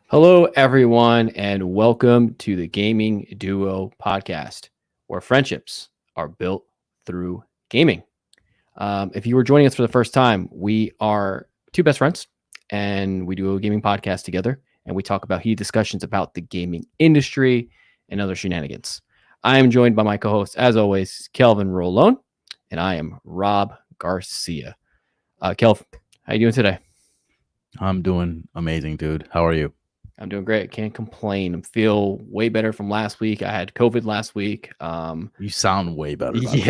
Hello, everyone, and welcome to the Gaming Duo podcast, where friendships are built through gaming. If you were joining us for the first time, we are two best friends, and we do a gaming podcast together, and we talk about heated discussions about the gaming industry and other shenanigans. I am joined by my co-host, as always, Kelvin Rolone, and I am Rob Garcia. Kelv, how you doing today? I'm doing amazing, dude. How are you? I'm doing great. Can't complain. I feel way better from last week. I had COVID last week. You sound way better, by the way.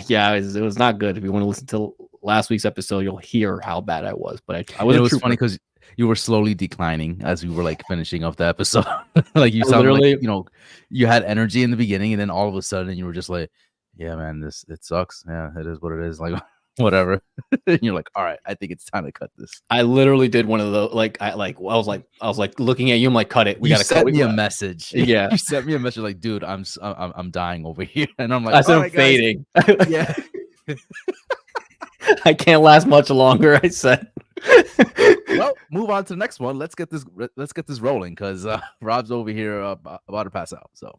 Yeah. It was not good. If you want to listen to last week's episode, you'll hear how bad I was. But I And was it a was funny trooper. because you were slowly declining as we were like finishing up the episode. Like you I sounded like, literally, you had energy in the beginning, and then all of a sudden you were just like, yeah, man, it sucks. Yeah, it is what it is. Like, whatever. And you're like, all right, I think it's time to cut this. I literally did one of those. I was like looking at you. I'm like, cut it. We You gotta cut. sent me a message. Yeah. You sent me a message like, dude, I'm dying over here. And I'm like, I said all I'm right, guys. fading. Yeah. I can't last much longer. I said. Well, move on to the next one. Let's get this rolling because Rob's over here about to pass out. So,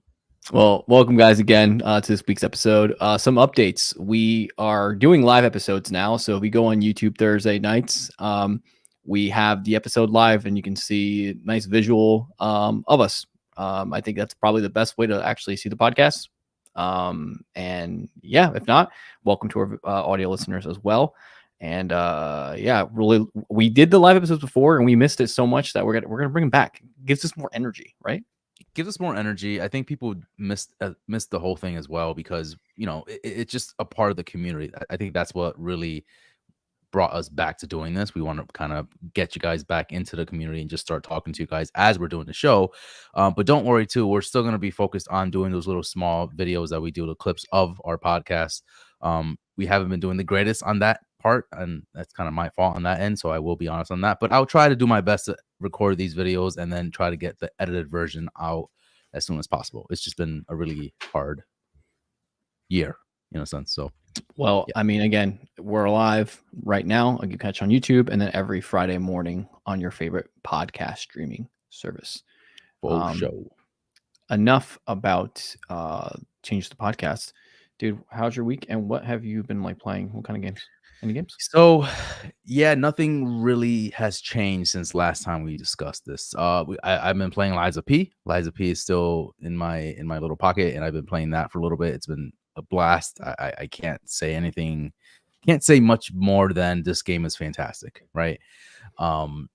Well, welcome guys again to this week's episode. Some updates. We are doing live episodes now. So if we go on YouTube Thursday nights, we have the episode live and you can see nice visual of us. I think that's probably the best way to actually see the podcast. And yeah, if not, welcome to our audio listeners as well. And yeah, really, we did the live episodes before and we missed it so much that we're gonna bring them back. It gives us more energy, right? it gives us more energy. I think people missed the whole thing as well because it's just a part of the community. I think that's what really brought us back to doing this. We want to kind of get you guys back into the community and just start talking to you guys as we're doing the show. But don't worry too, we're still going to be focused on doing those little small videos that we do, the clips of our podcast. We haven't been doing the greatest on that part, and that's kind of my fault on that end, so I will be honest on that. But I'll try to do my best to record these videos and then try to get the edited version out as soon as possible. It's just been a really hard year in a sense. So Well, yeah. I mean, again, we're live right now. You can catch on YouTube and then every Friday morning on your favorite podcast streaming service. Full show. Enough about change the podcast, dude. How's your week and what have you been like playing? What kind of games? Any games? So, yeah, nothing really has changed since last time we discussed this. I've been playing Liza P. Liza P is still in my little pocket, and I've been playing that for a little bit. It's been a blast. I can't say anything, can't say much more than this game is fantastic, right? And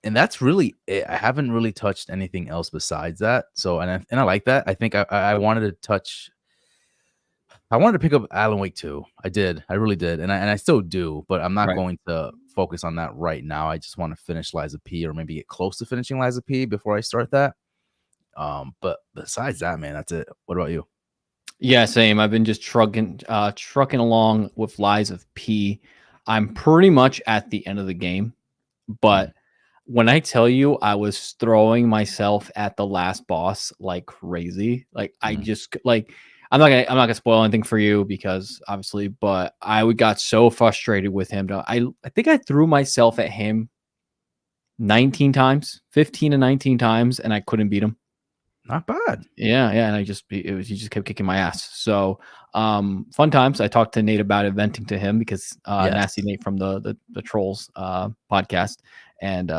that's really it. I haven't really touched anything else besides that. So, and I like that. I think I wanted to touch. I wanted to pick up Alan Wake 2. I did. I really did. And I still do, but I'm not Right. going to focus on that right now. I just want to finish Liza P or maybe get close to finishing Liza P before I start that. But besides that, man, that's it. What about you? Yeah, same. I've been just trucking along with Lies of P. I'm pretty much at the end of the game, but when I tell you I was throwing myself at the last boss like crazy, like I Mhm. just like I'm not gonna spoil anything for you because obviously, but I got so frustrated with him. I think I threw myself at him 19 times, 15 to 19 times, and I couldn't beat him. Not bad. Yeah, and he just kept kicking my ass. So fun times. I talked to Nate about it, venting to him because Yes. Nasty Nate from the Trolls podcast. And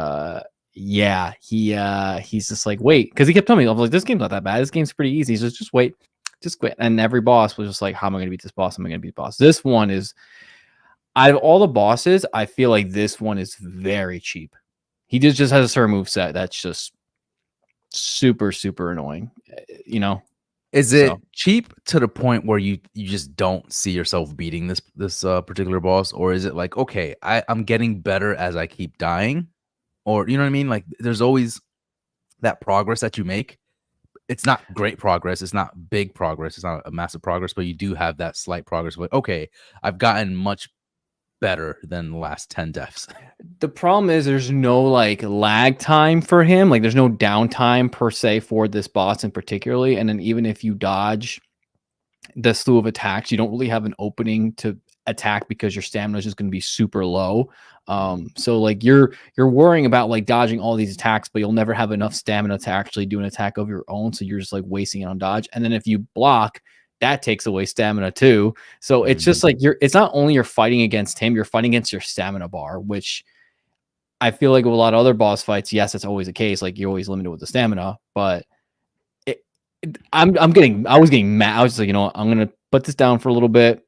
yeah, he's just like, wait, because he kept telling me, I was like, this game's not that bad. This game's pretty easy. He's just wait, just quit. And every boss was just like, how am I gonna beat this boss? Am I gonna beat the boss? This one is out of all the bosses, I feel like this one is very cheap. He just has a certain move set that's just super annoying, you know. Is it So cheap to the point where you just don't see yourself beating this particular boss, or is it like, okay, I'm getting better as I keep dying, or you know what I mean? Like there's always that progress that you make. It's not great progress, it's not big progress, it's not a massive progress, but you do have that slight progress. Like, okay, I've gotten much better than the last 10 deaths. the problem is there's no like lag time for him. Like there's no downtime per se for this boss in particularly. And then even if you dodge the slew of attacks, you don't really have an opening to attack because your stamina is just going to be super low. So like you're worrying about like dodging all these attacks, but you'll never have enough stamina to actually do an attack of your own. So you're just like wasting it on dodge. And then if you block, that takes away stamina too. So it's just like it's not only you're fighting against him, you're fighting against your stamina bar, which I feel like with a lot of other boss fights, yes, it's always the case. Like you're always limited with the stamina, but I was getting mad. I was like, you know what? I'm going to put this down for a little bit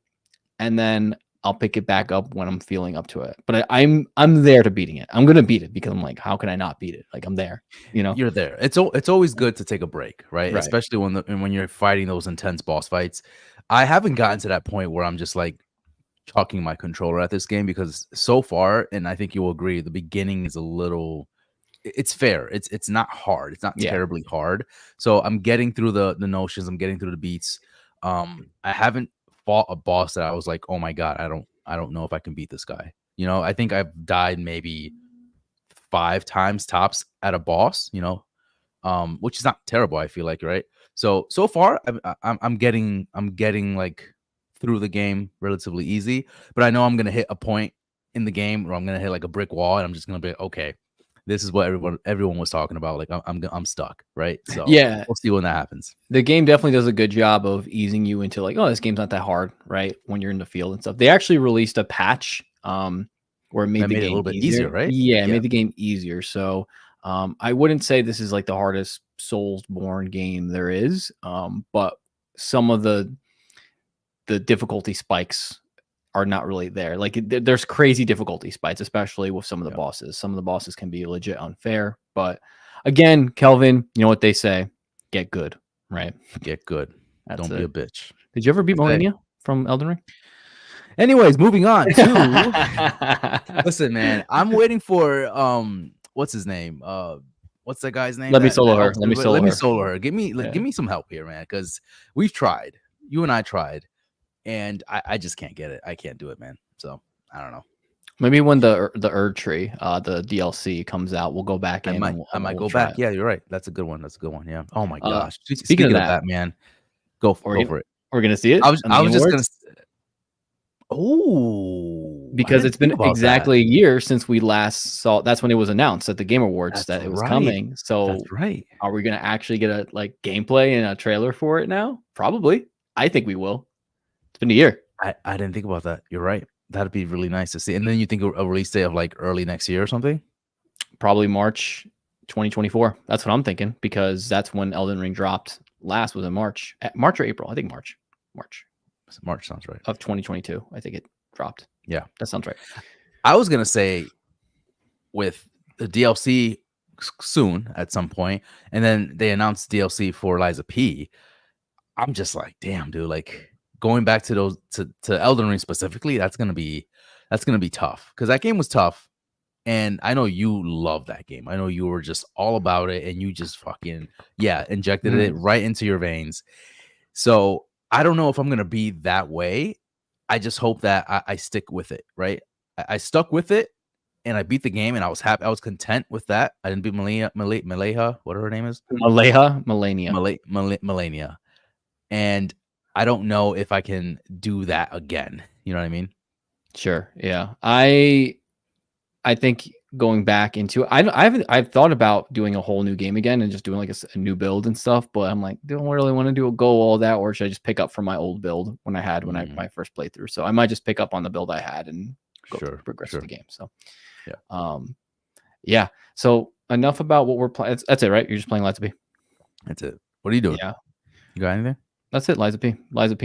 and then I'll pick it back up when I'm feeling up to it. But I'm there to beating it. I'm going to beat it because I'm like, how can I not beat it? Like I'm there, you know? You're there. It's always good to take a break, right? Right. Especially when you're fighting those intense boss fights. I haven't gotten to that point where I'm just like chucking my controller at this game because so far, and I think you will agree, the beginning is a little. It's fair. It's not hard. It's not terribly hard. So I'm getting through the notions. I'm getting through the beats. I haven't fought a boss that I was like, oh my god, I don't know if I can beat this guy. You know, I think I've died maybe 5 times tops at a boss. You know, which is not terrible. I feel like, right? So far, I'm getting like through the game relatively easy. But I know I'm gonna hit a point in the game where I'm gonna hit like a brick wall, and I'm just gonna be okay. This is what everyone was talking about. Like I'm stuck, right? So Yeah, we'll see when that happens. the game definitely does a good job of easing you into like, oh, this game's not that hard, right? When you're in the field and stuff. They actually released a patch where it made the game a little bit easier, right? Yeah, it made the game easier. So I wouldn't say this is like the hardest Soulsborne game there is, but some of the difficulty spikes are not really there. Like there's crazy difficulty spikes, especially with some of the bosses. Some of the bosses can be legit unfair, but again, Kelvin, you know what they say: get good, right? Get good. Don't be a bitch. Did you ever beat Millennia from Elden Ring? Anyways, moving on to listen, man. I'm waiting for what's his name? What's that guy's name? Let me solo her. Let me solo her. Give me some help here, man, because we've tried. You and I tried. And I just can't get it. I can't do it, man. So I don't know. Maybe when the Erd Tree, the DLC comes out, we'll go back in. I might go back. Yeah, you're right. That's a good one. Yeah. Oh my gosh. Speaking of that, man, go for it. We're gonna see it. I was just gonna. Oh, because it's been exactly a year since we last saw. That's when it was announced at the Game Awards that it was coming. So that's right. Are we gonna actually get a like gameplay and a trailer for it now? Probably. I think we will. It's been a year. I didn't think about that. You're right. That'd be really nice to see. And then you think a release date of like early next year or something? Probably March 2024. That's what I'm thinking because that's when Elden Ring dropped last. Was in March or April? I think March sounds right. Of 2022. I think it dropped. Yeah, that sounds right. I was gonna say with the DLC soon at some point, and then they announced DLC for Liza P. I'm just like, damn, dude, like going back to those to Elden Ring specifically, that's gonna be tough because that game was tough, and I know you love that game. I know you were just all about it, and you just fucking injected it right into your veins. So I don't know if I'm gonna be that way. I just hope that I stick with it. Right, I stuck with it, and I beat the game, and I was happy. I was content with that. I didn't beat Maleha, whatever her name is, Melania. And I don't know if I can do that again. You know what I mean? Sure. Yeah. I think going back into I've thought about doing a whole new game again and just doing like a new build and stuff, but I'm like, don't really want to go all that, or should I just pick up from my old build when I had my first playthrough? So I might just pick up on the build I had and progress the game. So yeah. So enough about what we're playing. That's it, right? You're just playing Liza P. That's it. What are you doing? Yeah. You got anything? That's it, Liza P,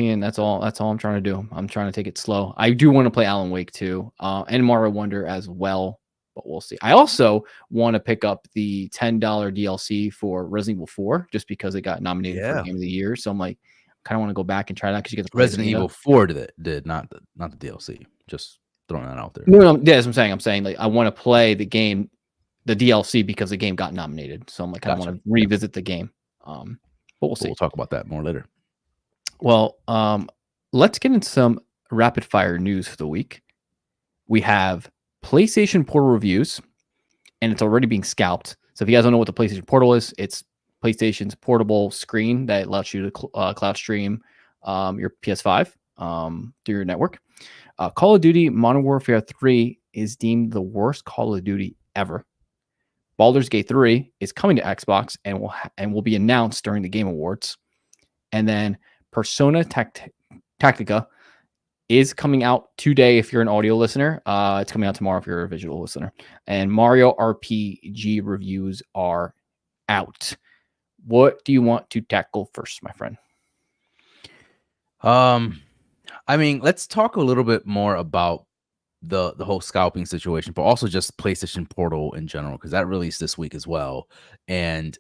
and that's all I'm trying to do. I'm trying to take it slow. I do want to play Alan Wake too, and Mario Wonder as well, but we'll see. I also want to pick up the $10 DLC for Resident Evil 4 just because it got nominated for Game of the Year. So I'm like, kind of want to go back and try that because you get the Resident Evil 4 did not the DLC. Just throwing that out there. No, that's what I'm saying. I'm saying like I want to play the game, the DLC because the game got nominated. So I'm like, I want to revisit the game. But we'll see. We'll talk about that more later. Well, let's get into some rapid fire news for the week. We have PlayStation Portal reviews, and it's already being scalped. So if you guys don't know what the PlayStation Portal is, it's PlayStation's portable screen that allows you to cloud stream your PS5 through your network. Call of Duty Modern Warfare 3 is deemed the worst Call of Duty ever. Baldur's Gate 3 is coming to Xbox and will be announced during the Game Awards. And then Persona Tactica is coming out today if you're an audio listener. It's coming out tomorrow if you're a visual listener. And Mario RPG reviews are out. What do you want to tackle first, my friend? I mean, let's talk a little bit more about the whole scalping situation, but also just PlayStation Portal in general, because that released this week as well. And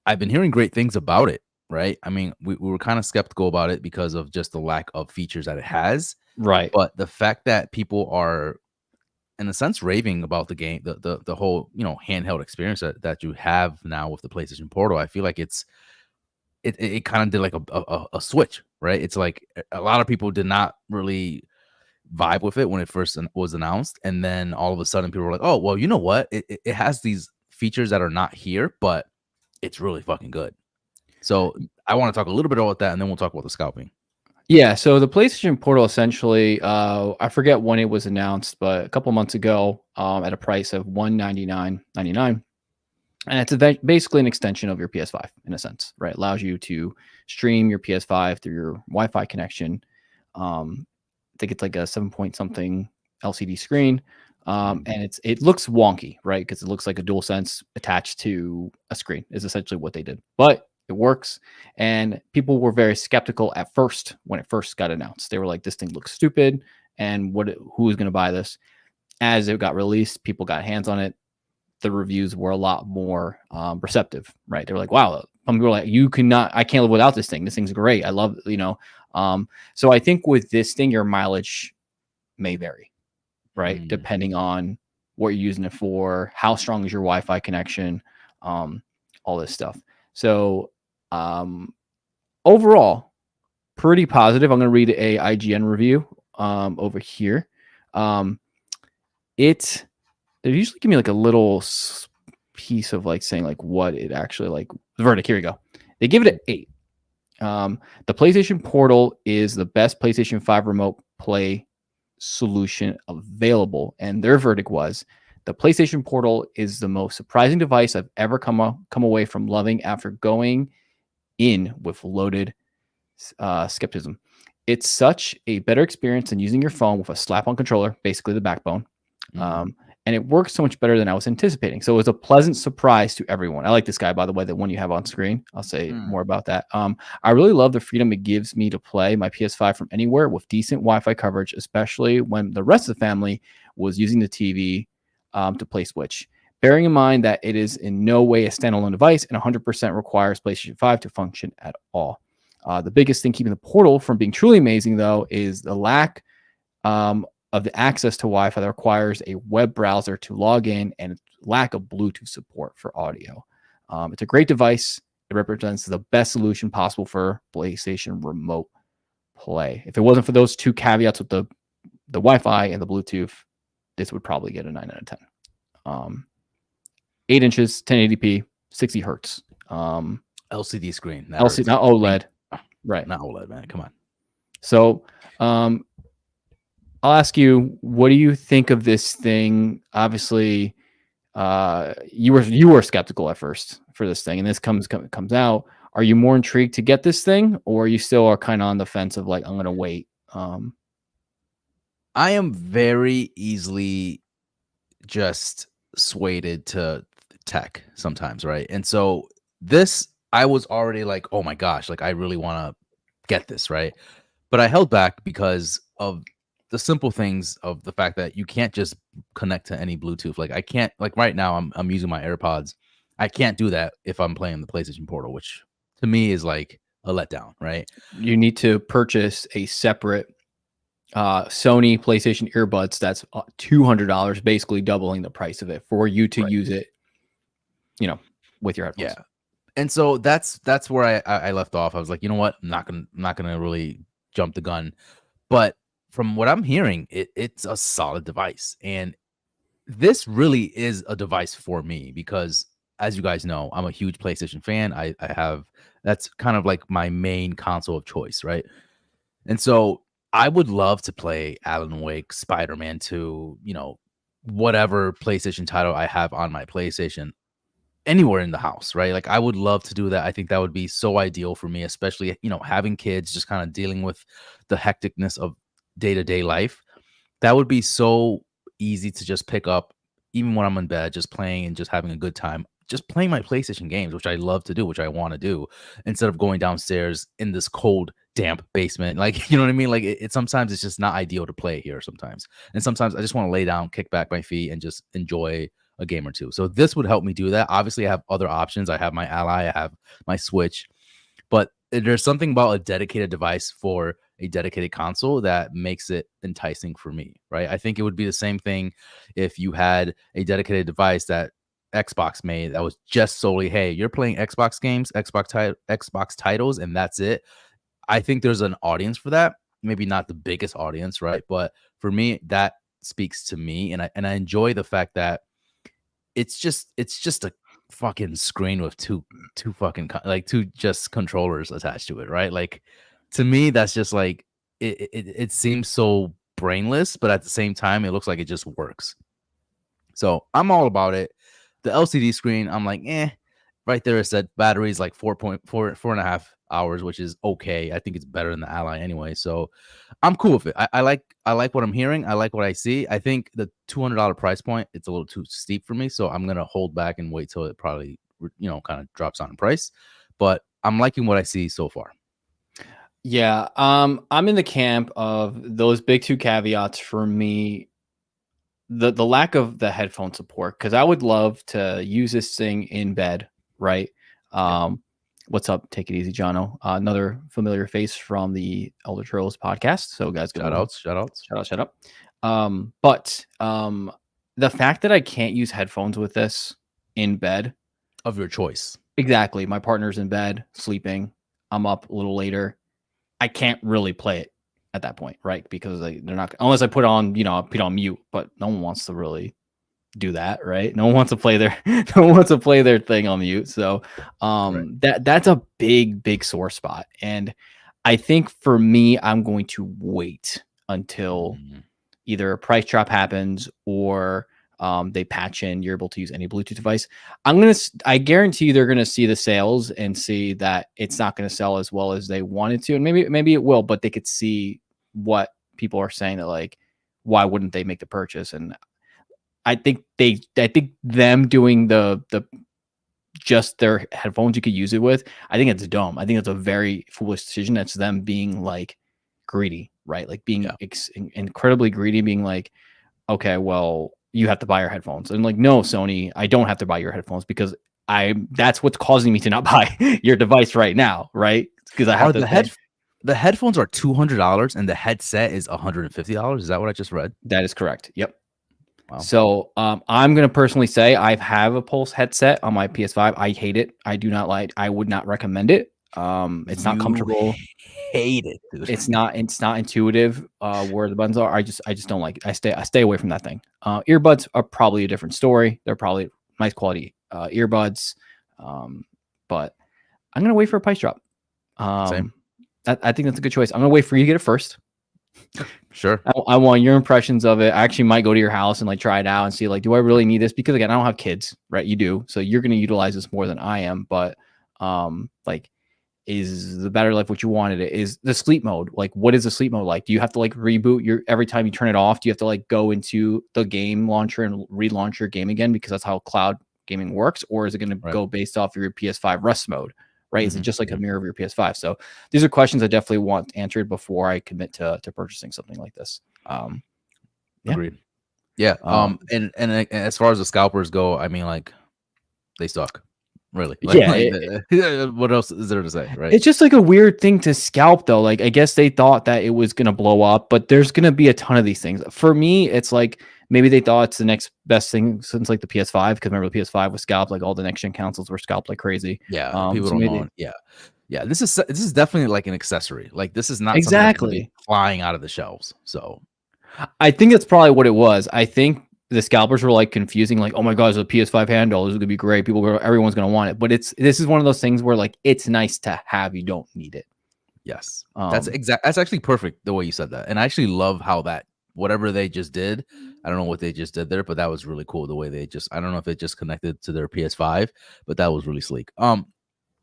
I've been hearing great things about it, right? I mean, we were kind of skeptical about it because of just the lack of features that it has. Right. But the fact that people are, in a sense, raving about the game, the whole, handheld experience that you have now with the PlayStation Portal, I feel like it kind of did like a switch, right? It's like a lot of people did not really vibe with it when it first was announced, and then all of a sudden people were like, oh, well, you know what, it has these features that are not here, but it's really fucking good. So I want to talk a little bit about that, and then we'll talk about the scalping. Yeah, so the PlayStation Portal essentially, I forget when it was announced, but a couple months ago, at a price of $199.99, and it's basically an extension of your PS5 in a sense, right? It allows you to stream your PS5 through your Wi-Fi connection. I think it's like a 7 point something LCD screen, and it looks wonky, right? Because it looks like a DualSense attached to a screen is essentially what they did, but it works. And people were very skeptical at first when it first got announced. They were like, "This thing looks stupid, and who's going to buy this?" As it got released, people got hands on it. The reviews were a lot more receptive, right? They were like, "Wow." Some people were like, I can't live without this thing. This thing's great. I love, so I think with this thing, your mileage may vary, right? Depending on what you're using it for, how strong is your Wi-Fi connection, all this stuff. So overall, pretty positive. I'm going to read a IGN review over here. They usually give me like a little piece of like saying like what it actually like the verdict. Here we go. They give it an 8. The PlayStation Portal is the best PlayStation 5 remote play solution available, and their verdict was the PlayStation Portal is the most surprising device I've ever come away from loving after going in with loaded skepticism. It's such a better experience than using your phone with a slap-on controller, basically the backbone. And it works so much better than I was anticipating. So it was a pleasant surprise to everyone. I like this guy, by the way, the one you have on screen. I'll say more about that. I really love the freedom it gives me to play my PS5 from anywhere with decent Wi-Fi coverage, especially when the rest of the family was using the TV to play Switch. Bearing in mind that it is in no way a standalone device and 100% requires PlayStation 5 to function at all. The biggest thing keeping the Portal from being truly amazing, though, is the lack of the access to Wi-Fi that requires a web browser to log in and lack of Bluetooth support for audio. It's a great device. It represents the best solution possible for PlayStation remote play. If it wasn't for those two caveats with the Wi-Fi and the Bluetooth, this would probably get a 9 out of 10. 8 inches, 1080p, 60 hertz. LCD screen. LCD, not OLED. Right. Not OLED, man. Come on. So, I'll ask you, what do you think of this thing? Obviously, you were skeptical at first for this thing, and this comes out. Are you more intrigued to get this thing, or you still are kind of on the fence of like, I'm gonna wait? I am very easily just swayed to tech sometimes, right? And so this, I was already like, oh my gosh, like I really want to get this, right? But I held back because of the simple things of the fact that you can't just connect to any Bluetooth. Like I can't, like right now I'm using my AirPods. I can't do that if I'm playing the PlayStation Portal, which to me is like a letdown, right? You need to purchase a separate Sony PlayStation earbuds. That's $200, basically doubling the price of it for you to use it, with your headphones. Yeah. And so that's where I left off. I was like, you know what? I'm not gonna really jump the gun. But from what I'm hearing, it's a solid device. And this really is a device for me because, as you guys know, I'm a huge PlayStation fan. That's kind of like my main console of choice, right? And so I would love to play Alan Wake, Spider-Man 2, whatever PlayStation title I have on my PlayStation anywhere in the house, right? Like I would love to do that. I think that would be so ideal for me, especially, having kids, just kind of dealing with the hecticness of day-to-day life. That would be so easy to just pick up, even when I'm in bed, just playing and just having a good time, just playing my PlayStation games, which I love to do, which I want to do, instead of going downstairs in this cold, damp basement. Like, you know what I mean? Like it sometimes it's just not ideal to play here sometimes. And sometimes I just want to lay down, kick back my feet, and just enjoy a game or two. So this would help me do that. Obviously, I have other options. I have my Ally, I have my Switch, but there's something about a dedicated device for a dedicated console that makes it enticing for me, right? I think it would be the same thing if you had a dedicated device that Xbox made that was just solely, hey, you're playing Xbox games, Xbox titles, and that's it. I think there's an audience for that. Maybe not the biggest audience, right? But for me, that speaks to me, and I enjoy the fact that it's just a fucking screen with two fucking like two just controllers attached to it, right? Like to me, that's just like it seems so brainless, but at the same time, it looks like it just works. So I'm all about it. The LCD screen, I'm like, right there. It said batteries like 4.4.5 hours, which is okay. I think it's better than the Ally anyway. So I'm cool with it. I like what I'm hearing. I like what I see. I think the $200 price point, it's a little too steep for me. So I'm gonna hold back and wait till it probably kind of drops on in price. But I'm liking what I see so far. Yeah, I'm in the camp of those big two caveats for me. The lack of the headphone support, because I would love to use this thing in bed, right? Yeah. What's up? Take it easy, Jono. Another familiar face from the Elder Trails podcast. So guys, Shout outs. shout out. But the fact that I can't use headphones with this in bed, Of your choice. exactly. My partner's in bed sleeping. I'm up a little later. I can't really play it at that point, right? Because they're not, unless I put on, put on mute. But no one wants to really do that, right? No one wants to play their no one wants to play their thing on mute. So Right. that's a big sore spot. And I think for me, I'm going to wait until Mhm. either a price drop happens or they patch in you're able to use any Bluetooth device. I guarantee they're gonna see the sales and see that it's not gonna sell as well as they wanted to, and maybe it will, but they could see what people are saying that like, why wouldn't they make the purchase? And I think them doing the just their headphones you could use it with, I think it's dumb. I think it's a very foolish decision. That's them being like greedy, right? Like being Yeah. incredibly greedy, being like, okay, well, you have to buy your headphones. And like, no, Sony, I don't have to buy your headphones because that's what's causing me to not buy your device right now, right? Because I have Are to pay. the headphones are $200 and the headset is $150? Is that what I just read? That is correct. Yep. Wow. So I'm going to personally say I have a Pulse headset on my PS5. I hate it. I do not like. I would not recommend it. It's not comfortable. Hate it, dude. It's not intuitive where the buttons are. I just don't like it. I stay away from that thing. Earbuds are probably a different story. They're probably nice quality earbuds. But I'm gonna wait for a price drop. Same. I think that's a good choice. I'm gonna wait for you to get it first. Sure. I want your impressions of it. I actually might go to your house and like try it out and see like, do I really need this? Because again, I don't have kids, right? You do, so you're gonna utilize this more than I am. But like, is the battery life what you wanted? It is the sleep mode. Like, what is the sleep mode like? Do you have to like reboot your every time you turn it off? Do you have to like go into the game launcher and relaunch your game again because that's how cloud gaming works? Or is it going to go based off of your PS5 rest mode? Right? Is it just like a mirror of your PS5? So these are questions I definitely want answered before I commit to purchasing something like this. Yeah. Agreed. Yeah. And as far as the scalpers go, I mean, like, they suck. Really. Like, Yeah. What else is there to say? Right. It's just like a weird thing to scalp, though. Like, I guess they thought that it was going to blow up, but there's going to be a ton of these things. For me, it's like maybe they thought it's the next best thing since like the PS5, because remember the PS5 was scalped, like all the next gen consoles were scalped like crazy. Yeah. People don't know. Yeah. Yeah. This is definitely like an accessory. Like, this is not something that's gonna be flying out of the shelves. So I think that's probably what it was. I think the scalpers were like confusing, like, oh my god, it's a PS5 handle, this is gonna be great. Everyone's gonna want it. But this is one of those things where like it's nice to have, you don't need it. Yes. Um, That's actually perfect the way you said that. And I actually love how that whatever they just did, I don't know what they just did there, but that was really cool the way they just I don't know if it just connected to their PS5, but that was really sleek. well,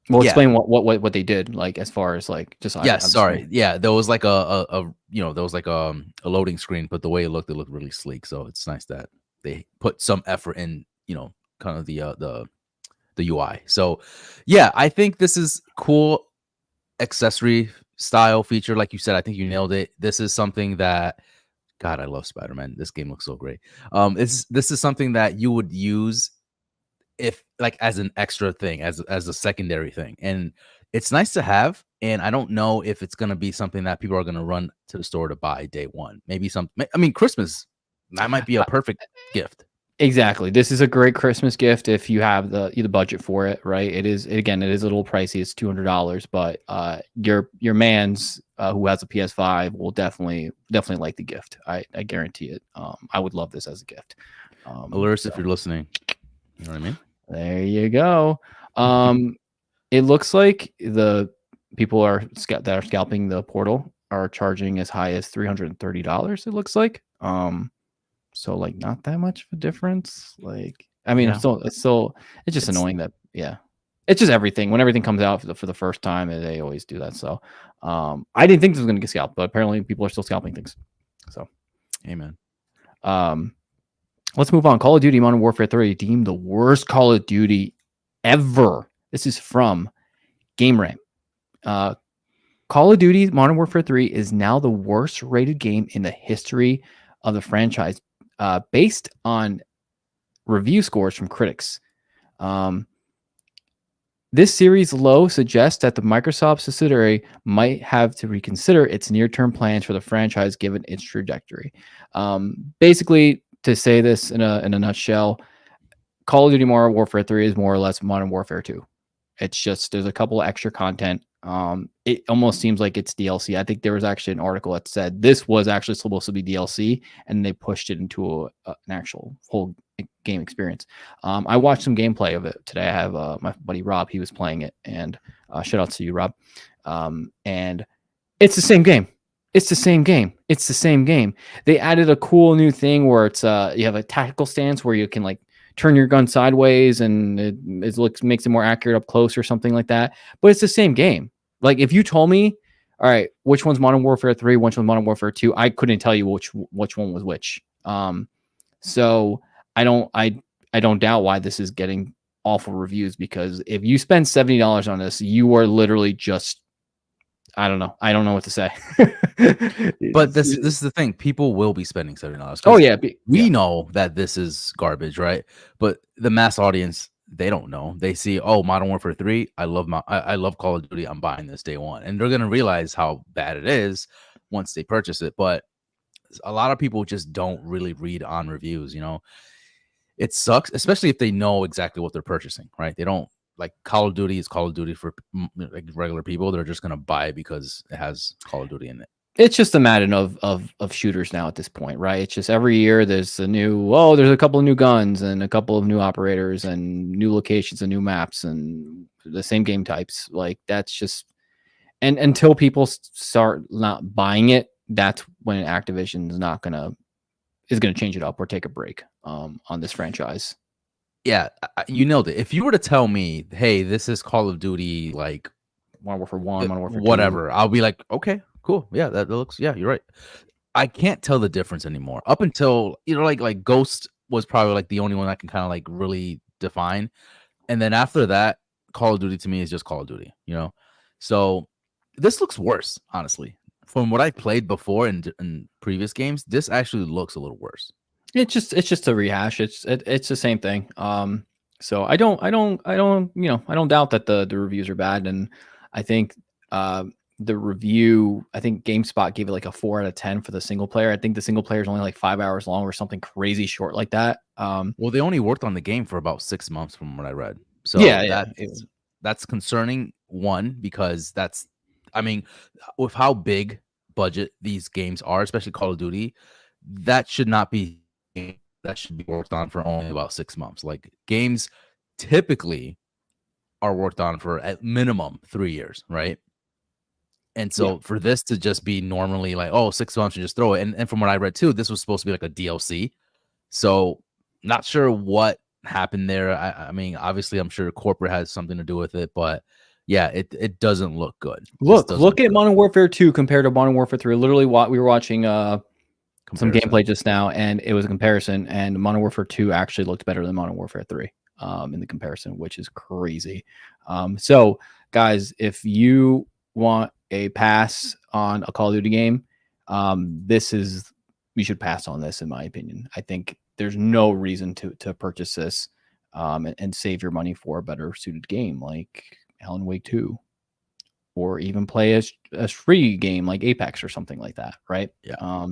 Yeah. explain what they did, like as far as like just Yes, I'm sorry. sorry. Yeah, there was like there was like a loading screen, but the way it looked really sleek. So it's nice that they put some effort in, kind of the UI. So yeah, I think this is cool accessory style feature. Like you said, I think you nailed it. This is something that God, I love Spider-Man. This game looks so great. This is something that you would use if like as an extra thing, as a secondary thing. And it's nice to have. And I don't know if it's gonna be something that people are gonna run to the store to buy day one. Maybe I mean Christmas, that might be a perfect gift. Exactly. This is a great Christmas gift if you have the budget for it, right? It is again, it is a little pricey. It's $200, but your man's who has a PS5 will definitely like the gift. I guarantee it. I would love this as a gift. Alerts, So if you're listening, you know what I mean? there you go. It looks like the people that are scalping the portal are charging as high as $330. It looks like. So like not that much of a difference. Like I mean, Yeah. it's just annoying that it's just everything. When everything comes out for the first time, they always do that. So I didn't think this was gonna get scalped, but apparently people are still scalping things. So Amen. let's move on. Call of Duty Modern Warfare 3 deemed the worst Call of Duty ever. This is from GameRant. Call of Duty Modern Warfare 3 is now the worst rated game in the history of the franchise, based on review scores from critics. This series low suggests that the Microsoft subsidiary might have to reconsider its near-term plans for the franchise given its trajectory. Basically, to say this in a nutshell, Call of Duty Modern Warfare 3 is more or less Modern Warfare 2. It's just there's a couple of extra content. It almost seems like it's DLC. I think there was actually an article that said this was actually supposed to be DLC, and they pushed it into an actual whole game experience. I watched some gameplay of it today. I have my buddy Rob. He was playing it, and shout out to you, Rob. And it's the same game. It's the same game. It's the same game. They added a cool new thing where it's you have a tactical stance where you can like turn your gun sideways and it makes it more accurate up close or something like that. But it's the same game. Like if you told me, all right, which one's Modern Warfare 3, which one's Modern Warfare 2, I couldn't tell you which one was which. So I don't doubt why this is getting awful reviews, because if you spend $70 on this, you are literally just I don't know. I don't know what to say. But this is the thing. People will be spending $70. Oh yeah, We know that this is garbage, right? But the mass audience, they don't know. They see, oh, Modern Warfare 3. I love Call of Duty. I'm buying this day one. And they're gonna realize how bad it is once they purchase it. But a lot of people just don't really read on reviews, It sucks, especially if they know exactly what they're purchasing, right? They don't like Call of Duty is Call of Duty for like regular people. They're just gonna buy it because it has Call of Duty in it. It's just a Madden of shooters now at this point, right? It's just every year there's there's a couple of new guns and a couple of new operators and new locations and new maps and the same game types. Like that's just, and until people start not buying it, that's when Activision is gonna change it up or take a break on this franchise. Yeah, you nailed it. If you were to tell me, hey, this is Call of Duty, like Modern Warfare 1, Modern Warfare 2. whatever, I'll be like, okay, cool. Yeah, that looks, yeah, you're right. I can't tell the difference anymore. Up until, like Ghost was probably like the only one I can kind of like really define. And then after that, Call of Duty to me is just Call of Duty, So this looks worse, honestly. From what I played before in previous games, this actually looks a little worse. It's just a rehash. It's the same thing. So I don't doubt that the reviews are bad, and I think the review, I think GameSpot gave it like a 4 out of 10 for the single player. I think the single player is only like 5 hours long or something crazy short like that. Well, they only worked on the game for about 6 months from what I read. So that's concerning, one, because I mean, with how big budget these games are, especially Call of Duty, that should not be that should be worked on for only about 6 months. Like games typically are worked on for at minimum 3 years, right? And Yeah. so for this to just be normally like, oh, 6 months and just throw it. And from what I read too, this was supposed to be like a DLC. So not sure what happened there. I mean, obviously, I'm sure corporate has something to do with it, but yeah, it doesn't look good. This doesn't Look look at good. Modern Warfare 2 compared to Modern Warfare 3. Literally, what we were watching some Comparison. gameplay just now, and it was a comparison. And Modern Warfare 2 actually looked better than Modern Warfare 3 in the comparison, which is crazy. So, guys, if you want a pass on a Call of Duty game, you should pass on this, in my opinion. I think there's no reason to purchase this and save your money for a better suited game like Alan Wake 2, or even play a free game like Apex or something like that, right? Yeah.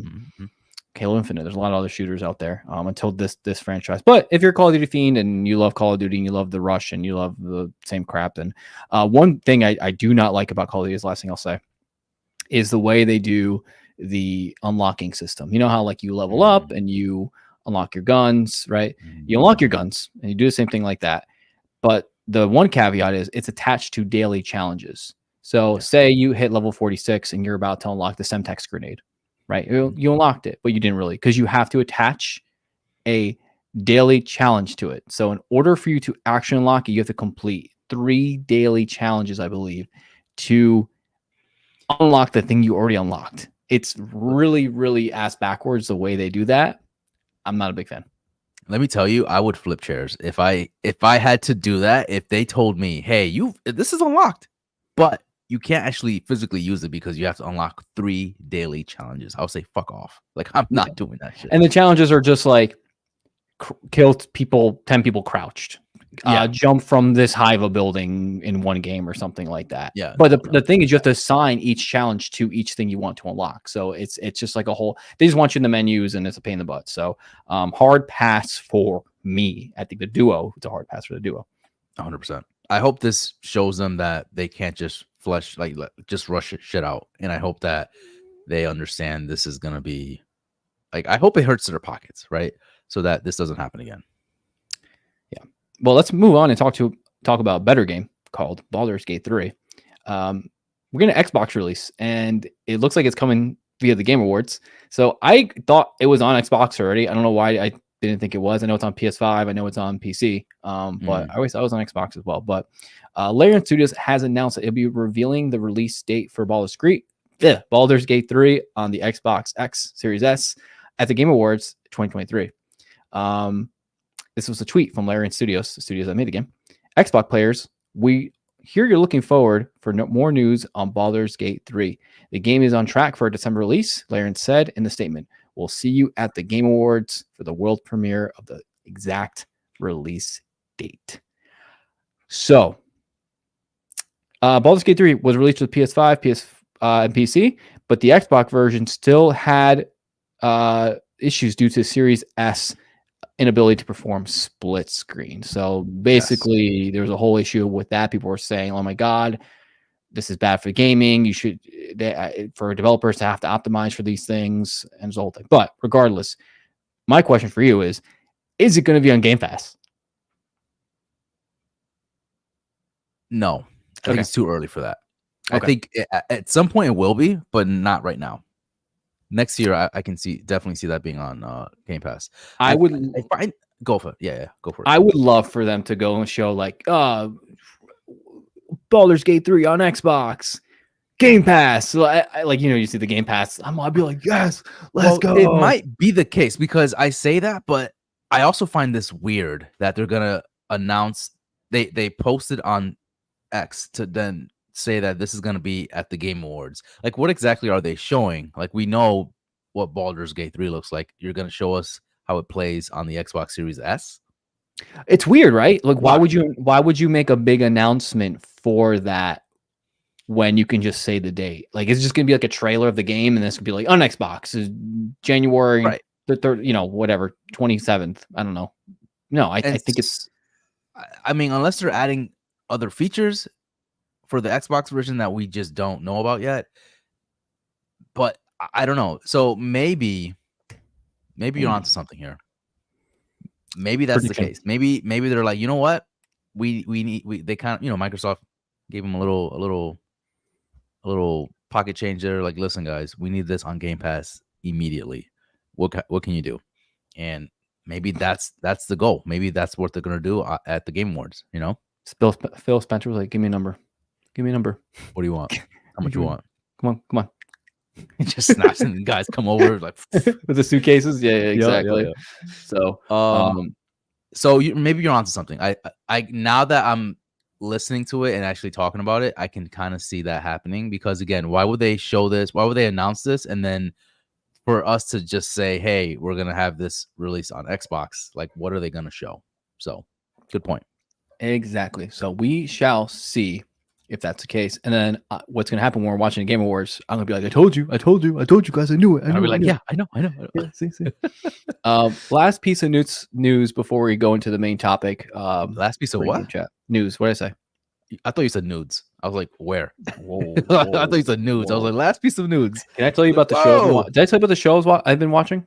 Halo Infinite. There's a lot of other shooters out there until this franchise. But if you're a Call of Duty fiend and you love Call of Duty and you love the rush and you love the same crap, then one thing I do not like about Call of Duty, is the last thing I'll say, is the way they do the unlocking system. You know how like you level up and you unlock your guns, right? You unlock your guns and you do the same thing like that. But the one caveat is it's attached to daily challenges. So say you hit level 46 and you're about to unlock the Semtex grenade, right? You unlocked it, but you didn't really, because you have to attach a daily challenge to it. So in order for you to actually unlock it, you have to complete 3 daily challenges, I believe, to unlock the thing you already unlocked. It's really, really ass backwards the way they do that. I'm not a big fan. Let me tell you, I would flip chairs if I had to do that. If they told me, "Hey, this is unlocked, but you can't actually physically use it because you have to unlock 3 daily challenges," I'll say, "Fuck off!" Like I'm not doing that shit. And the challenges are just like kill people, 10 people crouched, jump from this high of a building in one game or something like that. Yeah. But the thing is, you have to assign each challenge to each thing you want to unlock. So it's just like a whole. They just want you in the menus, and it's a pain in the butt. So hard pass for me. I think the duo. It's a hard pass for the duo. 100%. I hope this shows them that they can't just just rush shit out, and I hope that they understand this is gonna be like. I hope it hurts their pockets, right? So that this doesn't happen again. Yeah. Well, let's move on and talk about a better game called Baldur's Gate 3. We're getting an Xbox release, and it looks like it's coming via the Game Awards. So I thought it was on Xbox already. I don't know why I didn't think it was. I know it's on PS5. I know it's on PC. But I always thought it was on Xbox as well. But Larian Studios has announced that it'll be revealing the release date for Baldur's Gate 3 on the Xbox X Series S at the Game Awards 2023. This was a tweet from Larian Studios, the studios that made the game. Xbox players, we hear you're looking forward for more news on Baldur's Gate 3. The game is on track for a December release, Larian said in the statement. We'll see you at the Game Awards for the world premiere of the exact release date. So, Baldur's Gate 3 was released with PS5, and PC, but the Xbox version still had issues due to Series S inability to perform split screen. So basically, there was a whole issue with that. People were saying, "Oh my god, this is bad for gaming. You should for developers to have to optimize for these things," and the whole thing. But regardless, my question for you is it going to be on Game Pass? No, I think it's too early for that. I think at some point it will be, but not right now. Next year, I can definitely see that being on Game Pass. Go for it. Yeah, go for it. I would love for them to go and show like Baldur's Gate 3 on Xbox, Game Pass. So you see the Game Pass. I'd be like, yes, let's go. It might be the case because I say that, but I also find this weird that they're gonna announce they posted on X to then say that this is going to be at the Game Awards. Like, what exactly are they showing? Like, we know what Baldur's Gate 3 looks like. You're going to show us how it plays on the Xbox Series S? It's weird, right? Like, why would you make a big announcement for that when you can just say the date? Like, it's just going to be like a trailer of the game, and this could be like on Xbox is January the 3rd, whatever, 27th. I don't know. No, I think it's. I mean, unless they're adding other features for the Xbox version that we just don't know about yet. But I don't know. So maybe you're onto something here. Maybe that's the case. Maybe they're like, you know what? They kind of, Microsoft gave them a little pocket change there. Like, listen, guys, we need this on Game Pass immediately. What can you do? And maybe that's the goal. Maybe that's what they're gonna do at the Game Awards. You know, Phil Spencer was like, "Give me a number. Give me a number. what do you want? How much you want?" Come on." He just snaps and guys come over like With the suitcases. Yeah, exactly. Yeah. So, So maybe you're onto something. I now that I'm listening to it and actually talking about it, I can kind of see that happening because again, why would they show this? Why would they announce this? And then for us to just say, hey, we're going to have this release on Xbox, like what are they going to show? So good point. exactly. So we shall see if that's the case. And then what's going to happen when we're watching the Game Awards, I'm going to be like, I told you guys, I knew it. I'll be like, yeah, I know. Yeah, see. Last piece of news before we go into the main topic. Last piece of what? Chat. News. What did I say? I thought you said nudes. I was like, where? Whoa, I thought you said nudes. I was like, last piece of nudes. Can I tell you about the show? Did I tell you about the shows I've been watching?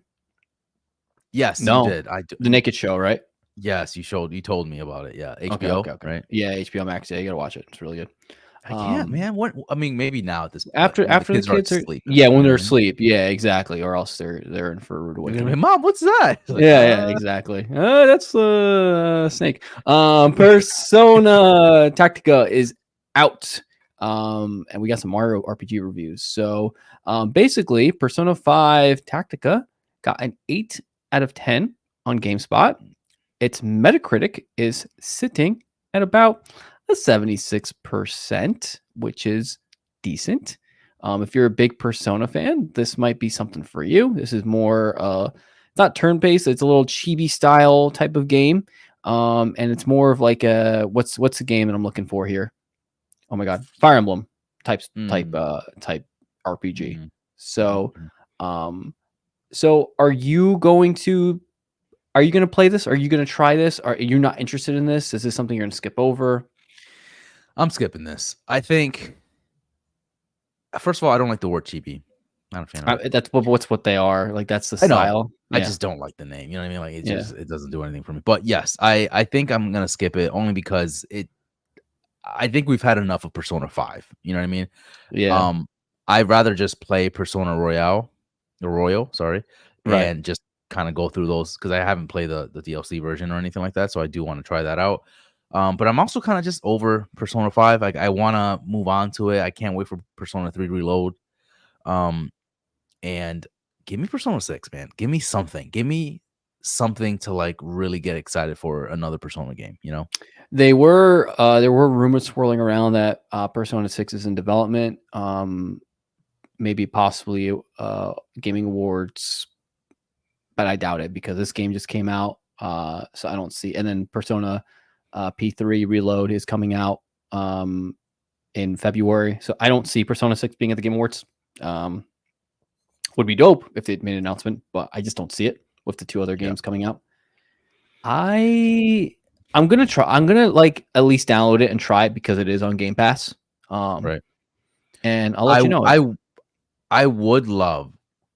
Yes, no, you did. The Naked Show, right? Yes, you told me about it. Yeah, HBO, okay. Right? Yeah, HBO Max. Yeah, you gotta watch it. It's really good. I can't, man. What? I mean, maybe now at this point, after the kids are asleep. Yeah, when they're asleep. Yeah, exactly. Or else they're in for a rude awakening. Mom, what's that? Like, yeah, exactly. That's Snake. Persona Tactica is out. And we got some Mario RPG reviews. So basically, Persona 5 Tactica got an 8 out of 10 on GameSpot. Its Metacritic is sitting at about a 76%, which is decent. If you're a big Persona fan, this might be something for you. This is more it's not turn-based, it's a little chibi style type of game. And it's more of like a what's the game that I'm looking for here? Oh my god, Fire Emblem type RPG. So so are you going to play this? Are you going to try this? Are you not interested in this? Is this something you're going to skip over? I'm skipping this. I think first of all, I don't like the word chibi. Not a fan of it. That's what they are. Like that's the style. I just don't like the name. You know what I mean? Like it doesn't do anything for me. But yes, I think I'm gonna skip it only because I think we've had enough of Persona 5. You know what I mean? Yeah. I'd rather just play Persona Royal, sorry, right. And just kind of go through those because I haven't played the DLC version or anything like that. So I do want to try that out. But I'm also kind of just over Persona 5. Like I want to move on to it. I can't wait for Persona 3 Reload. And give me Persona 6, man. Give me something. Give me something to like really get excited for another Persona game, you know? There were rumors swirling around that Persona 6 is in development. Maybe possibly Gaming Awards, but I doubt it because this game just came out. So I don't see. And then Persona P3 Reload is coming out in February. So I don't see Persona 6 being at the Game Awards. Would be dope if they made an announcement, but I just don't see it with the two other games coming out. I'm gonna try. I'm gonna like at least download it and try it because it is on Game Pass. Right. And I'll let you know. I would love,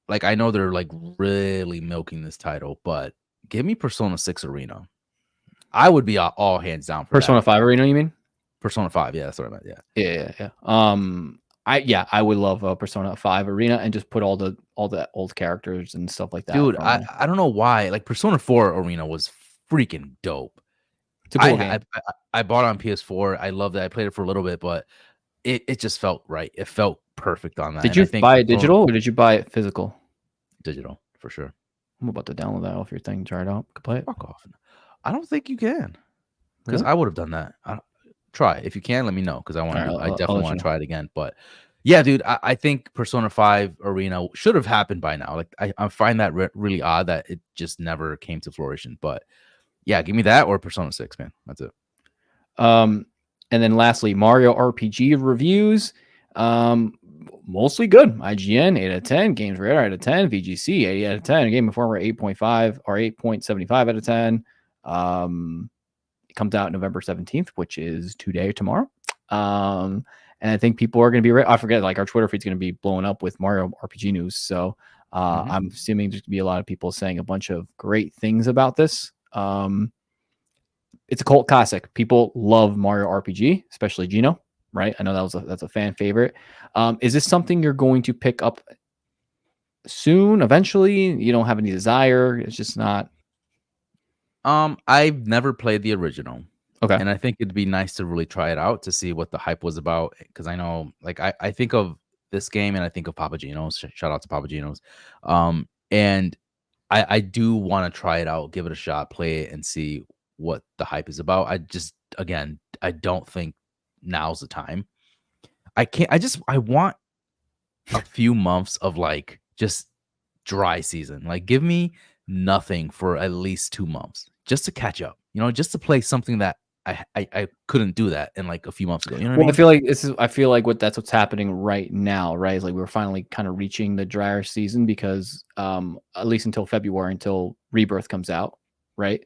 like, I know they're like really milking this title, but give me Persona 6 Arena. I would be all hands down for Persona 5 Arena. You mean Persona 5? Yeah, that's what I meant. Yeah. I would love Persona 5 Arena and just put all the old characters and stuff like that. Dude, I don't know why. Like Persona 4 Arena was freaking dope. It's a cool game. I bought it on PS4. I loved it. I played it for a little bit, but it just felt right. It felt perfect on that. Did you buy it digital or did you buy it physical? Digital, for sure. I'm about to download that off your thing. Try it out. Could play it. Fuck off. I don't think you can, because I would have done that. Try if you can. Let me know because I want. I definitely want to try it again. But yeah, dude, I think Persona 5 Arena should have happened by now. Like I find that really odd that it just never came to fruition. But yeah, give me that or Persona 6, man. That's it. And then lastly, Mario RPG reviews. Mostly good. IGN 8 out of 10, Games Radar 8 out of 10, VGC 8 out of 10, Game Informer 8.5 or 8.75 out of 10. It comes out November 17th, which is tomorrow. And I think people are going to be I forget, like our Twitter feed's going to be blowing up with Mario RPG news. So I'm assuming there's going to be a lot of people saying a bunch of great things about this. It's a cult classic. People love Mario RPG, especially Gino. right? I know that's a fan favorite. Is this something you're going to pick up soon, eventually? You don't have any desire. It's just not I've never played the original, okay. and I think it'd be nice to really try it out to see what the hype was about. Because I know, like, I think of this game and I think of Papa Gino's. Shout out to Papa Gino's. And I do want to try it out, give it a shot, play it, and see what the hype is about. I just, again, I don't think now's the time. I can't. I want a few months of like just dry season. Like, give me nothing for at least 2 months just to catch up. Just to play something that I couldn't do that in like a few months ago. You know what I Well, mean? I feel like that's what's happening right now, right? Is like we're finally kind of reaching the drier season because at least until February, until Rebirth comes out, right?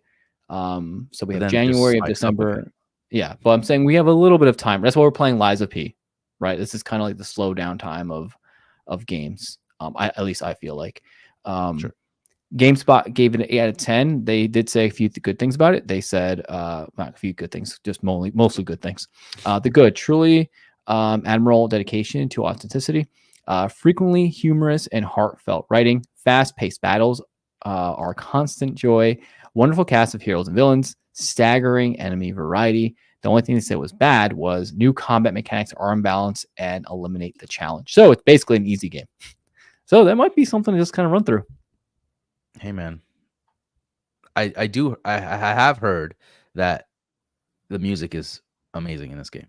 So we But have then it just January of spikes up again. December. Yeah, but I'm saying we have a little bit of time. That's why we're playing Lies of P, right? This is kind of like the slow down time of games. At least I feel like. Sure. GameSpot gave it an 8 out of 10. They did say a few good things about it. They said not a few good things, just mostly good things. The good, truly admirable dedication to authenticity, frequently humorous and heartfelt writing, fast-paced battles are constant joy, wonderful cast of heroes and villains, staggering enemy variety. The only thing they said was bad was new combat mechanics are unbalanced and eliminate the challenge. So it's basically an easy game. So that might be something to just kind of run through. Hey man, I have heard that the music is amazing in this game.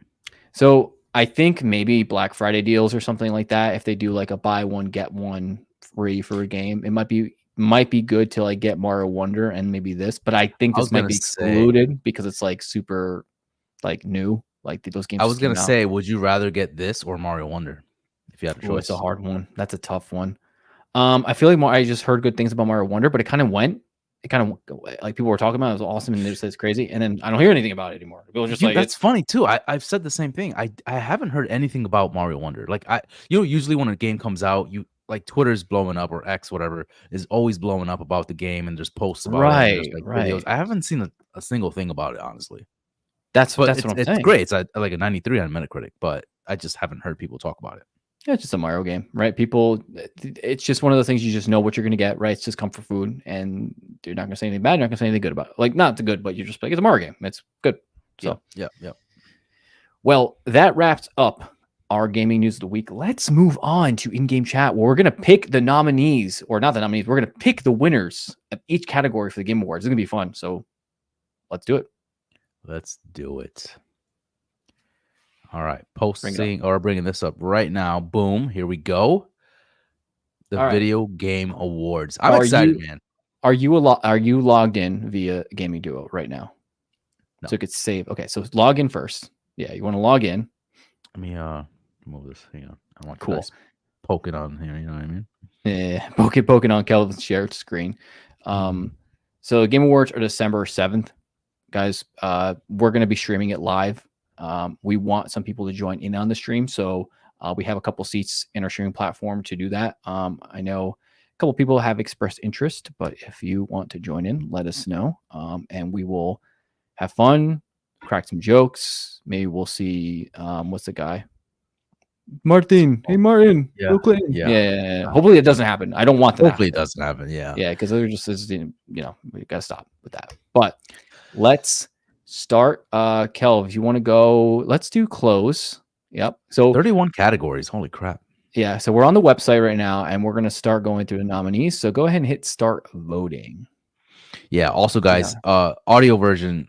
So I think maybe Black Friday deals or something like that. If they do like a buy one get one free for a game, it might be good to like get Mario Wonder and maybe this. But I think I was this might gonna be say, excluded because it's like super like new. Like those games I just was gonna came out. say, would you rather get this or Mario Wonder if you had a Oh, it's a choice? hard one. That's a tough one. I feel like I just heard good things about Mario Wonder, but it kind of like people were talking about it was awesome and they just said it's crazy, and then I don't hear anything about it anymore. People just like That's funny too. I've said the same thing. I haven't heard anything about Mario Wonder. Like usually when a game comes out, you like Twitter's blowing up or X whatever is always blowing up about the game and there's posts about it and there's like videos. right. I haven't seen a single thing about it honestly. That's But what I'm it's saying. great. It's like a 93 on Metacritic, but I just haven't heard people talk about it. Yeah, it's just a Mario game, right? People, it's just one of those things you just know what you're going to get, right? It's just comfort food, and you're not going to say anything bad. You're not going to say anything good about it. Like, not the good, but you're just like, it's a Mario game. It's good. So, Yeah. well, that wraps up our gaming news of the week. Let's move on to in-game chat where we're going to pick the nominees, or not the nominees. We're going to pick the winners of each category for the Game Awards. It's going to be fun. So, let's do it. Let's do it. All right, bringing this up right now. Boom, here we go. The All right. Video Game Awards. I'm excited, man. Are you logged in via Gaming Duo right now? No. So it could save. Okay, so log in first. Yeah, you want to log in. Let me move this. Hang on. I want Cool. guys poking on here. You know what I mean? Yeah, poking on Kelvin's shared screen. So Game Awards are December 7th, guys. We're going to be streaming it live. We want some people to join in on the stream, so we have a couple seats in our streaming platform to do that. I know a couple people have expressed interest, but if you want to join in, let us know, and we will have fun, crack some jokes. Maybe we'll see what's the guy? Martin. Hey, Martin. Yeah. Brooklyn. Yeah. Hopefully it doesn't happen. I don't want that. Hopefully it doesn't happen. Yeah. Yeah, because they're just, we gotta stop with that. But let's start. Kel, if you want to go, let's do close. Yep. So 31 categories. Holy crap. Yeah. So we're on the website right now, and we're gonna start going through the nominees. So go ahead and hit start voting. Yeah. Also, guys, audio version.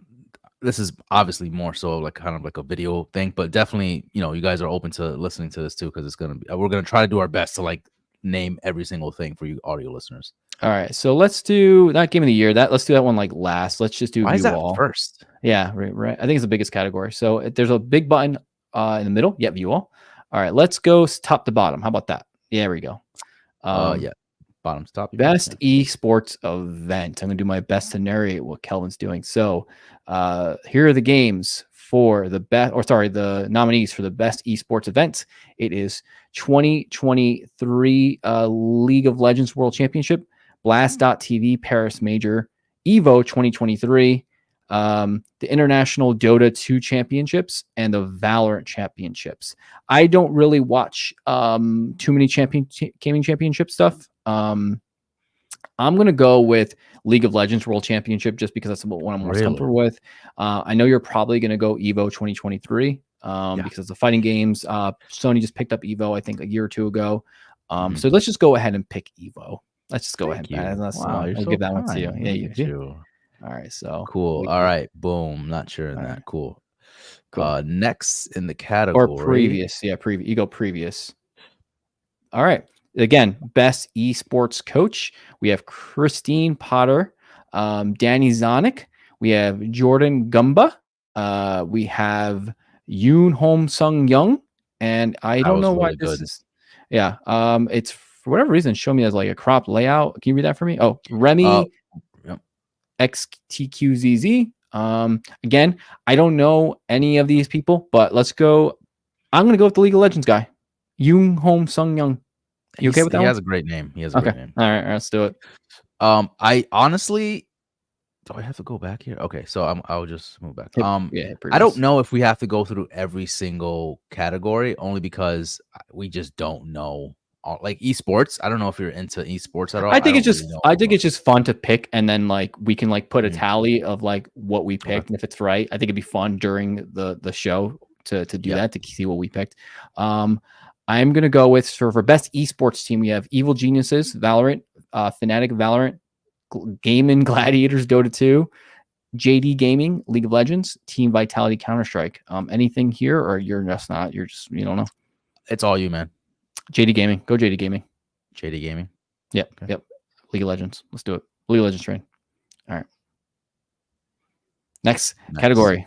This is obviously more so like kind of like a video thing, but definitely, you guys are open to listening to this too, because it's gonna be. We're gonna try to do our best to like name every single thing for you audio listeners. All right, so let's do not Game of the Year. Let's do that one like last. Let's just do Why view is that all first? Yeah, right. I think it's the biggest category. So there's a big button in the middle. Yeah, view all. All right, let's go top to bottom. How about that? Yeah, there we go. Yeah, bottom to top. Best esports event. I'm gonna do my best to narrate what Kelvin's doing. So here are the games for the nominees for the best esports event. It is 2023 League of Legends World Championship, Blast.tv Paris Major, Evo 2023, the International Dota 2 Championships, and the Valorant Championships. I don't really watch too many gaming championship stuff. I'm going to go with League of Legends World Championship just because that's what I'm most comfortable with. I know you're probably going to go EVO 2023 because the fighting games. Sony just picked up EVO, I think, a year or two ago. So let's just go ahead and pick EVO. Let's just go ahead. Wow, I'll give that one to you. Yeah, you do. All right, so cool. All right, boom. Not sure in that. Right. Cool. Cool. Next in the category or previous, yeah, previous. You go previous. All right. Again, best esports coach. We have Christine Potter, Danny Zonic. We have Jordan Gumba. We have Yoon Hom Sung Young, and I don't know why this is. Yeah. It's for whatever reason show me as like a crop layout. Can you read that for me? Oh, Remy XTQZZ. Again, I don't know any of these people, but let's go. I'm gonna go with the League of Legends guy, Yoon Hom Sung Young. You okay with that? He one? has a great name. He has a great name. All right, let's do it. I honestly, do I have to go back here? Okay, so I'll just move back. I don't know if we have to go through every single category, only because we just don't know. Like esports, I don't know if you're into esports at all. I think it's just fun to pick, and then like we can like put a tally of like what we picked, and if it's right, I think it'd be fun during the show to do that, to see what we picked. I'm gonna go with for best esports team. We have Evil Geniuses, Valorant, Fnatic, Valorant, Gaming Gladiators, Dota 2, JD Gaming, League of Legends, Team Vitality, Counter Strike. Anything here, or you're just not? You're just you don't know. It's all you, man. JD Gaming, go JD Gaming. JD Gaming. Yep, okay. Yep. League of Legends. Let's do it. League of Legends train. All right. Next category.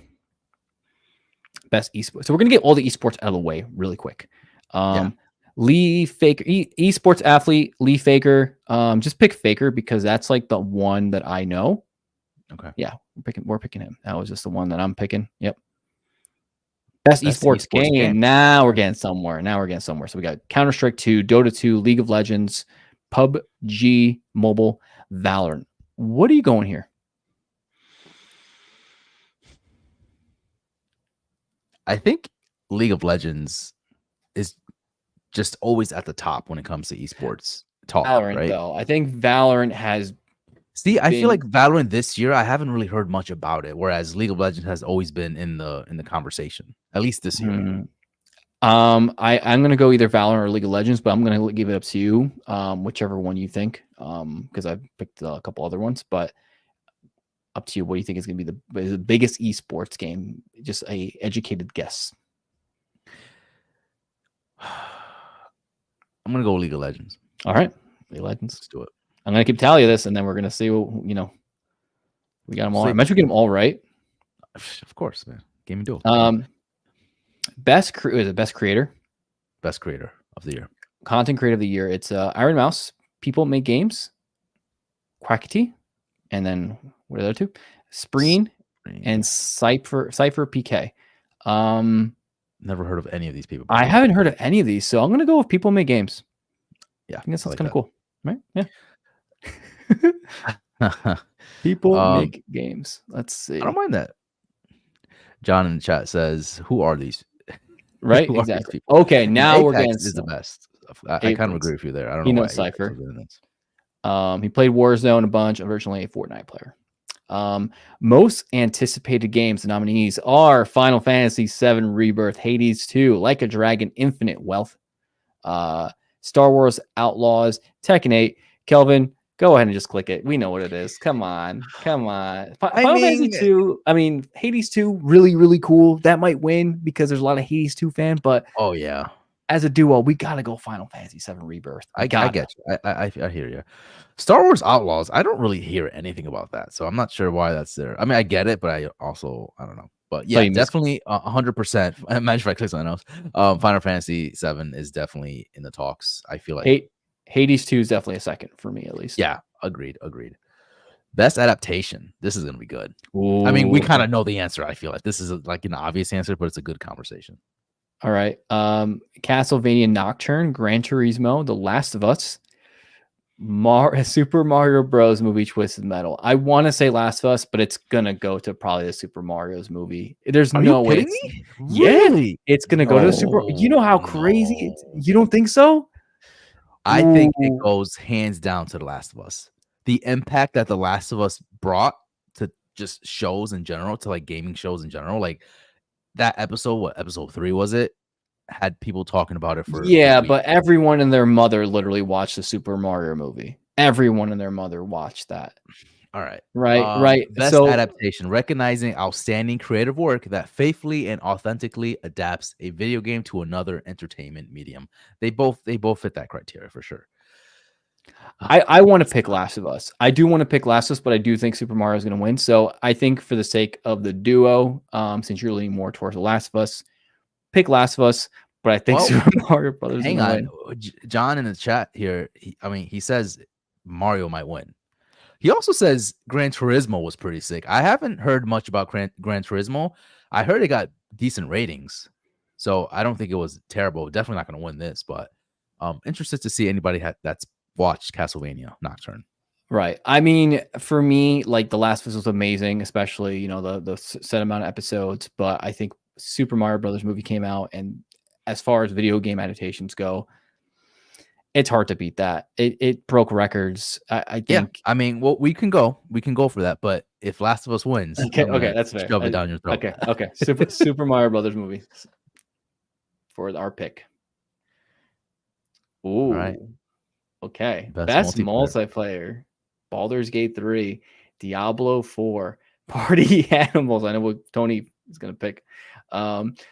Best esports. So we're gonna get all the esports out of the way really quick. Lee Faker, esports athlete, Lee Faker. Just pick Faker because that's like the one that I know. Okay. Yeah, we're picking him. That was just the one that I'm picking. Yep. Best esports game. Now we're getting somewhere. So we got Counter Strike 2, Dota 2, League of Legends, PUBG Mobile, Valorant. What are you going here? I think League of Legends is just always at the top when it comes to esports talk. Valorant, right? Though I think Valorant has. See, I feel like Valorant this year, I haven't really heard much about it, whereas League of Legends has always been in the conversation, at least this year. I'm gonna go either Valorant or League of Legends, but I'm gonna give it up to you, whichever one you think, because I've picked a couple other ones, but up to you. What do you think is gonna be the biggest esports game? Just a educated guess. I'm gonna go League of Legends. All right, League of Legends. Let's do it. I'm gonna keep tally of this, and then we're gonna see what we got them all. I bet we get them all right. Of course, man. Gaming duel. Best creator. Best creator of the year. Content creator of the year. It's Iron Mouse, People Make Games, Quackity, and then what are the other two? Spreen and Cypher PK. Never heard of any of these people before. I haven't heard of any of these, so I'm gonna go with People Make Games. Yeah, I think that sounds kind of cool, right? Yeah. People make games. Let's see. I don't mind that. John in the chat says, "Who are these?" Right, exactly. Okay, now Apex we're getting is the best. I kind of agree with you there. I don't know why Cypher. He played Warzone a bunch. Originally a Fortnite player. Most anticipated games. The nominees are Final Fantasy VII Rebirth, Hades 2, Like a Dragon, Infinite Wealth, Star Wars Outlaws, Tekken 8. Kelvin, go ahead and just click it. We know what it is. Come on. Final Fantasy 2. I mean, Hades 2, really, really cool. That might win because there's a lot of Hades 2 fans, but oh yeah, as a duo, we gotta go Final Fantasy VII Rebirth. I get you. I hear you. Star Wars Outlaws. I don't really hear anything about that, so I'm not sure why that's there. I mean, I get it, but I don't know. But yeah, definitely 100%. Imagine if I click something else. Final Fantasy VII is definitely in the talks. I feel like Hades 2 is definitely a second for me, at least. Yeah, agreed. Best adaptation. This is gonna be good. Ooh. I mean, we kind of know the answer. I feel like this is like an obvious answer, but it's a good conversation. All right. Castlevania Nocturne, Gran Turismo, The Last of Us, Super Mario Bros. Movie Twisted Metal. I want to say Last of Us, but it's gonna go to probably the Super Mario's movie. There's Are you no way kidding it's me? yeah, Really? it's gonna go to the Super. You know No, how crazy it's, no. you don't think so? I think it Ooh. goes hands down to The Last of Us. The impact that The Last of Us brought to just shows in general, to like gaming shows in general, like that episode, what episode 3 was it? Had people talking about it for Yeah, weeks. but everyone and their mother literally watched the Super Mario movie. Everyone and their mother watched that. All right. Right, right. Best So adaptation, recognizing outstanding creative work that faithfully and authentically adapts a video game to another entertainment medium. They both fit that criteria for sure. I want to pick Last of Us. I do want to pick Last of Us, but I do think Super Mario is going to win. So I think for the sake of the duo, since you're leaning more towards The Last of Us, pick Last of Us. But I think Well, Super Mario Brothers is hang going to on. win. John in the chat here, he says Mario might win. He also says Gran Turismo was pretty sick. I haven't heard much about Gran Turismo. I heard it got decent ratings. So I don't think it was terrible. Definitely not going to win this, but interested to see anybody that's watched Castlevania Nocturne. Right. I mean, for me, like The Last of Us was amazing, especially, you know, the set amount of episodes. But I think Super Mario Brothers movie came out, and as far as video game adaptations go, it's hard to beat that. It broke records. I Yeah, think. I mean, well, we can go for that. But if Last of Us wins, Okay, I'm okay, gonna that's fair. shove it down your throat. Okay. Super Mario Brothers movie for our pick. All right, Ooh, okay. best Best multiplayer. multiplayer: Baldur's Gate 3, Diablo 4, Party Animals. I know what Tony is gonna pick.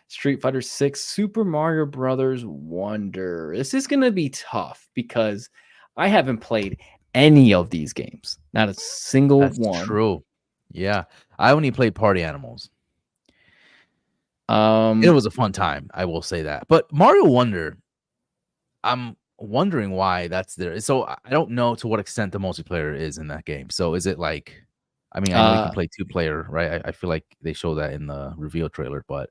Street Fighter 6, Super Mario Brothers Wonder. This is gonna be tough because I haven't played any of these games. Not a single That's one. true. Yeah, I only played Party Animals. It Um, was a fun time, I will say that. But Mario Wonder, I'm wondering why that's there. So I don't know to what extent the multiplayer is in that game. So is it like, I mean, I know you can play 2-player, right? I feel like they show that in the reveal trailer, but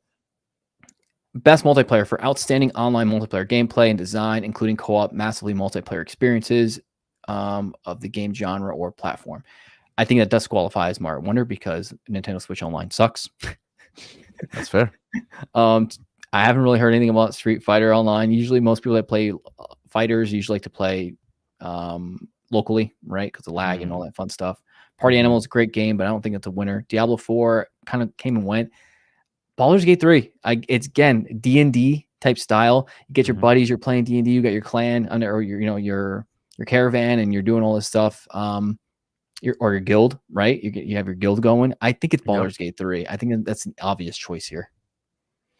Best multiplayer for outstanding online multiplayer gameplay and design, including co-op, massively multiplayer experiences of the game genre or platform. I think that does qualify as Mario Wonder because Nintendo Switch Online sucks. that's fair. I haven't really heard anything about Street Fighter Online. Usually, most people that play fighters usually like to play locally, right? Because of lag and all that fun stuff. Party Animal is a great game, but I don't think it's a winner. Diablo 4 kind of came and went. Baldur's Gate 3, it's again D&D type style. You get your buddies, you're playing D&D, you got your clan under, or your, you know, your caravan, and you're doing all this stuff. Your guild, right? You have your guild going. I think it's Baldur's Gate 3. I think that's an obvious choice here.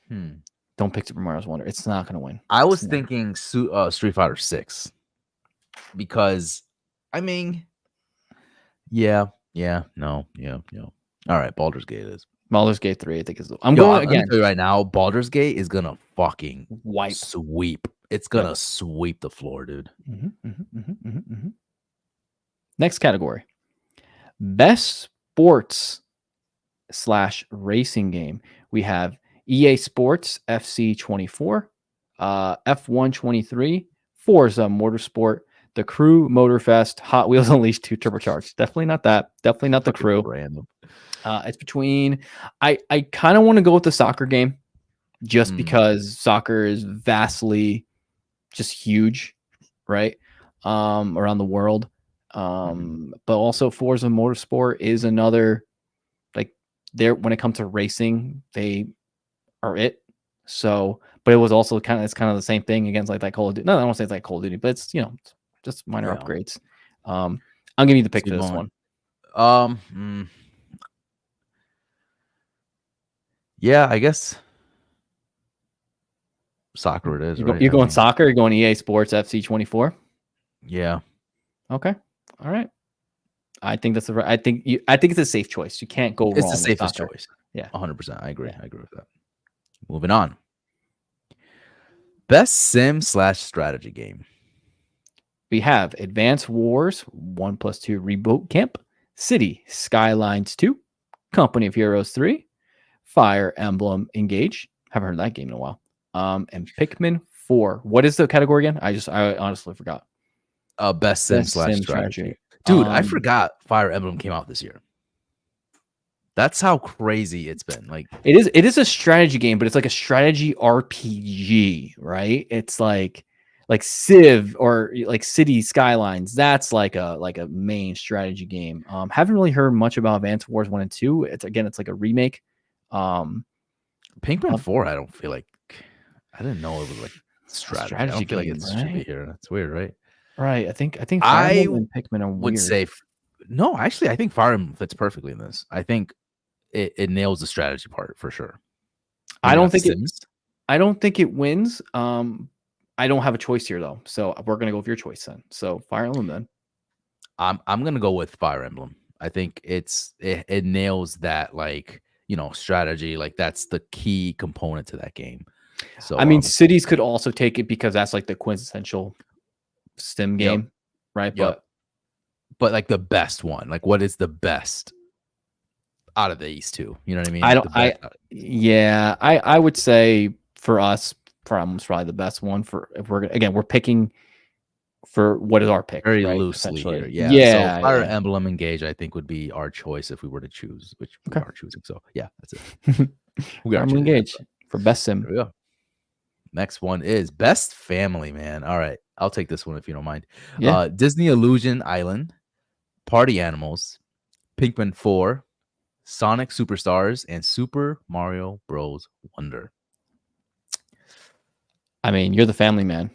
Don't pick Super Mario's Wonder. It's not going to win. I was thinking Street Fighter 6 because, I mean, no. All right, Baldur's Gate is. Baldur's Gate 3, I think is. I'm going Let me again. tell you right now, Baldur's Gate is gonna fucking Wipe. sweep. It's gonna sweep the floor, dude. Next category: best sports / racing game. We have EA Sports FC 24, F1 23, Forza Motorsport, The Crew Motorfest, Hot Wheels Unleashed 2 Turbocharged. Definitely not that. Definitely not The Crew. Random. It's between. I kind of want to go with the soccer game, just because soccer is vastly, just huge, right? Around the world. But also Forza Motorsport is another, like, there when it comes to racing, they are it. So, but it was also it's kind of the same thing against like that Call of Duty. No, I don't want to say it's like Call of Duty, but it's, you know, just minor upgrades. I'm giving you the pick for this one. Yeah, I guess soccer it is, right? You're going soccer, you're going EA Sports FC 24. Yeah. Okay. All right. I think that's I think it's a safe choice. You can't go wrong. It's the safest choice. Yeah. 100%. I agree. Yeah. I agree with that. Moving on. Best sim / strategy game. We have Advanced Wars 1+2 Reboot Camp, City Skylines 2, Company of Heroes 3, Fire Emblem Engage. Haven't heard that game in a while. And Pikmin 4. What is the category again? I honestly forgot. Best sim Best slash sim strategy. strategy. Dude, I forgot Fire Emblem came out this year. That's how crazy it's been. Like it is a strategy game, but it's like a strategy RPG, right? It's like Civ or like City Skylines. That's like a main strategy game. Haven't really heard much about Advance Wars 1 and 2. It's like a remake. Pinkman 4, I don't feel like I didn't know it was like strategy. I strategy don't feel like game, it should be right? here. That's weird, right? Right. I think Fire I Emblem and Pikmin are would weird. say no, actually, I think Fire Emblem fits perfectly in this. I think it nails the strategy part for sure. When I you don't have think Sims, I don't think it wins. I don't have a choice here though, so we're gonna go with your choice then. So Fire Emblem then. I'm gonna go with Fire Emblem. I think it nails that like strategy. Like that's the key component to that game. So I mean, Cities could also take it because that's like the quintessential Sim yep, game, right? yep. But like the best one, like what is the best out of these two? You know what I mean? I Like don't. the best. Yeah, I would say for us, Fire Emblem's probably the best one. For if we're picking for what is our pick, Very right? loosely here. Essentially, Yeah. So yeah, Fire yeah. Emblem Engage, I think, would be our choice if we were to choose, which we Okay. are choosing. So yeah, that's it. We Fire are Emblem choosing. Engage for best sim. There we go. Next one is Best Family, man. All right. I'll take this one if you don't mind. Yeah. Disney Illusion Island, Party Animals, Pinkman 4, Sonic Superstars, and Super Mario Bros. Wonder. I mean, you're the family man.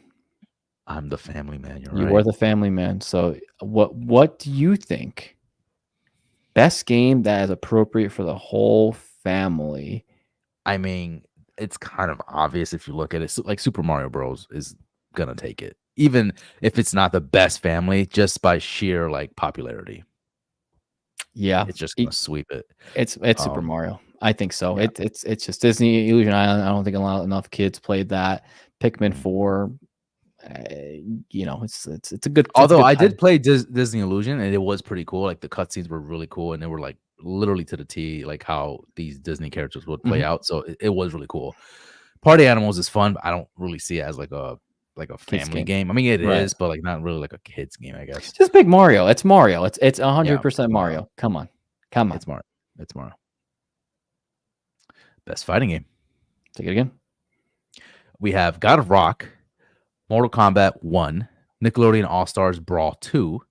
I'm the family man. You're You right. are the family man. So what do you think? Best game that is appropriate for the whole family. I mean, it's kind of obvious if you look at it. So, like Super Mario Bros. Is gonna take it, even if it's not the best family, just by sheer like popularity. Yeah, It's just gonna sweep it. it's Super Mario. I think so. Yeah. It's just Disney Illusion Island. I don't think enough kids played that. Pikmin 4. It's a good. Although I Time. did play Disney Illusion, and it was pretty cool. Like the cutscenes were really cool, and they were like literally to the T, like how these Disney characters would play out. So it was really cool. Party Animals is fun, but I don't really see it as like a family game. I mean, it is, but like not really like a kids game, I guess. Just pick Mario. It's Mario. It's 100% Mario. Come on. It's Mario. It's Mario. Best fighting game. Take it again. We have God of Rock, Mortal Kombat 1, Nickelodeon All Stars Brawl 2,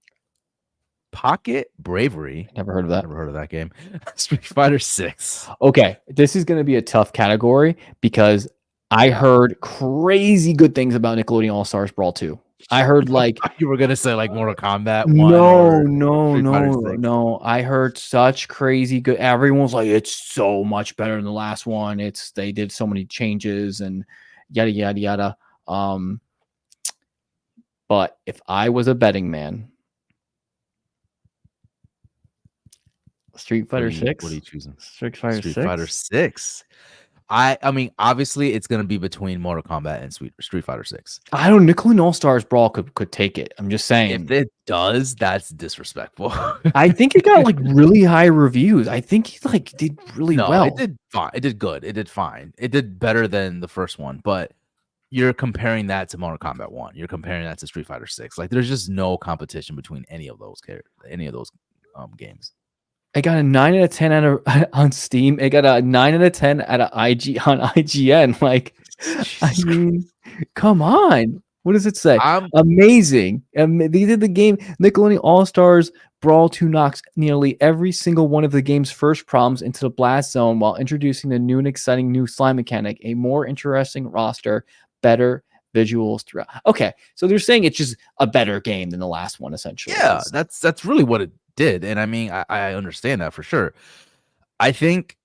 Pocket Bravery. Never heard of that. Never heard of that game. Street Fighter 6. Okay, this is going to be a tough category because I heard crazy good things about Nickelodeon All Stars Brawl 2. I heard like you were gonna say like Mortal Kombat 1. No. I heard such crazy good. Everyone's like, it's so much better than the last one. They did so many changes and yada yada yada. But if I was a betting man, Street Fighter 6. What are you choosing? Street Fighter 6. Street Fighter 6. I mean, obviously, it's gonna be between Mortal Kombat and Street Fighter 6. I don't. Nickelodeon All Stars Brawl could take it. I'm just saying. If it does, that's disrespectful. I think it got like really high reviews. I think he like did really well. It did fine. It did good. It did fine. It did better than the first one, but you're comparing that to Mortal Kombat 1. You're comparing that to Street Fighter 6. Like, there's just no competition between any of those games. It got a 9 out of 10 on Steam. It got a 9 out of 10 on IGN. Like, I mean, come on. What does it say? Amazing. They did the game. Nickelodeon All Stars Brawl 2 knocks nearly every single one of the game's first problems into the blast zone while introducing the new and exciting new slime mechanic, a more interesting roster, better visuals throughout. Okay, so they're saying it's just a better game than the last one, essentially. Yeah, that's really what it did, and I mean, I understand that for sure. I think,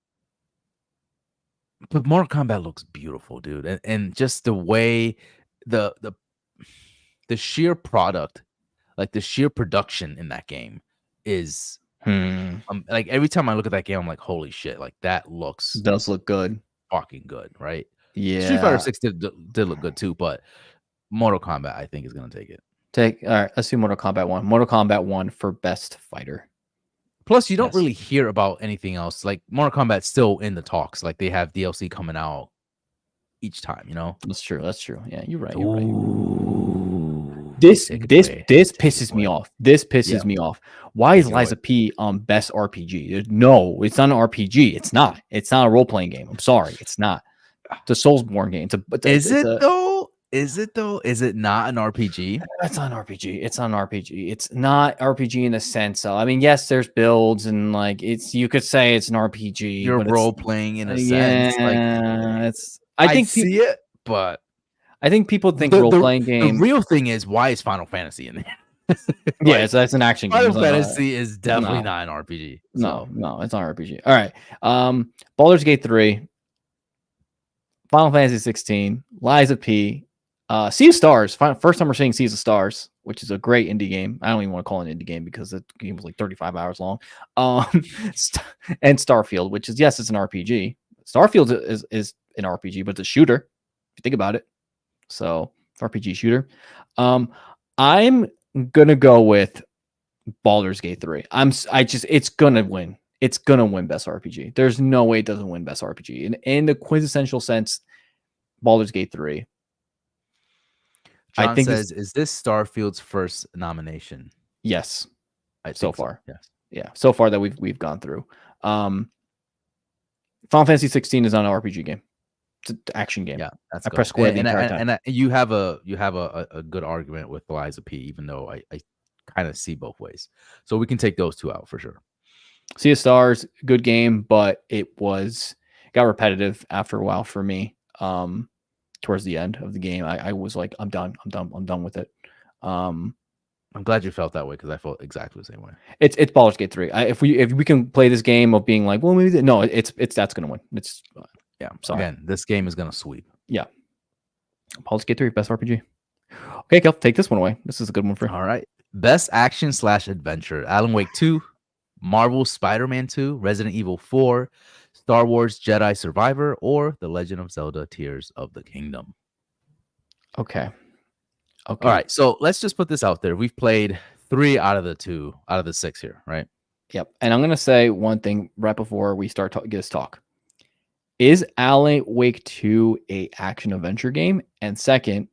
but Mortal Kombat looks beautiful, dude, and just the way the sheer product, like the sheer production in that game is like every time I look at that game, I'm like, holy shit, like that does look good, fucking good, right? Yeah, Street Fighter 6 did look good too, but Mortal Kombat I think is gonna take it. All right, let's do Mortal Kombat 1. Mortal Kombat 1 for best fighter. Plus, you don't really hear about anything else. Like Mortal Kombat's still in the talks. Like they have DLC coming out each time, you know? That's true. Yeah, you're right. This Take it this away. this Take it pisses me away. off. This pisses Yeah, me off. Why is take it away. Liza P best RPG? No, it's not an RPG. It's not. It's not a role playing game. I'm sorry, it's not. It's a Soulsborne game. Is it though? Is it though? Is it not an RPG? It's not an RPG. It's not an RPG. It's not RPG in the sense of, I mean, yes, there's builds and like you could say it's an RPG, You're but it's role playing in a sense. Like yeah, it's I see it, but I think people think the role the, playing the game. real thing is why is Final Fantasy in there? Yeah, Like, that's an action game. Final Fantasy is definitely no, not an RPG. no, So no, it's not an RPG. All right. Baldur's Gate 3, Final Fantasy 16, Liza P, Sea of Stars. First time we're seeing Seas of Stars, which is a great indie game. I don't even want to call it an indie game because the game was like 35 hours long. And Starfield, which is, yes, it's an RPG. Starfield is an RPG, but it's a shooter, if you think about it. So RPG shooter. I'm gonna go with Baldur's Gate 3. It's gonna win. It's gonna win best RPG. There's no way it doesn't win best RPG. In the quintessential sense, Baldur's Gate 3. John says, is this Starfield's first nomination? Yes. I so think far. So. Yes. Yeah, so far that we've gone through. Final Fantasy 16 is not an RPG game. It's an action game. Yeah, that's I press square the entire time. And you have a good argument with Liza P, even though I kind of see both ways. So we can take those two out for sure. Sea of Stars, good game, but it got repetitive after a while for me. Towards the end of the game, I was like, I'm done with it. I'm glad you felt that way because I felt exactly the same way. It's Baldur's Gate 3. If we can play this game of being like, well, maybe no, it's that's gonna win. It's yeah. Sorry. Again, this game is gonna sweep. Yeah. Baldur's Gate 3, best RPG. Okay, Kel, take this one away. This is a good one for you. All right. Best action / adventure: Alan Wake 2, Marvel Spider-Man 2, Resident Evil 4, Star Wars Jedi Survivor, or The Legend of Zelda: Tears of the Kingdom. Okay. All right. So let's just put this out there. We've played 3 out of the 6 here, right? Yep. And I'm gonna say one thing right before we start this talk. Is Alan Wake 2 a action adventure game? And second,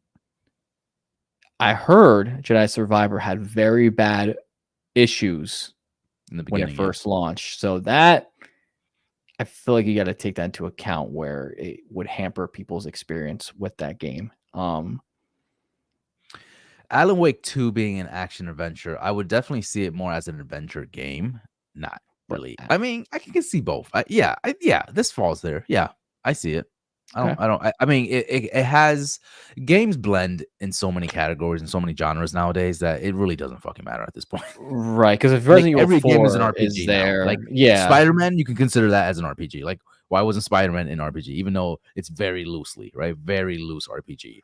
I heard Jedi Survivor had very bad issues in the beginning when it first launched. So that I feel like you got to take that into account where it would hamper people's experience with that game. Alan Wake 2 being an action adventure, I would definitely see it more as an adventure game. Not really. I mean, I can see both. Yeah, this falls there. Yeah, I see it. I mean, it has games blend in so many categories and so many genres nowadays that it really doesn't fucking matter at this point. Right. Because if Resident Evil every 4 game is an RPG there, now. Like, yeah, Spider-Man, you can consider that as an RPG. Like, why wasn't Spider-Man an RPG? Even though it's very loosely, right? Very loose RPG.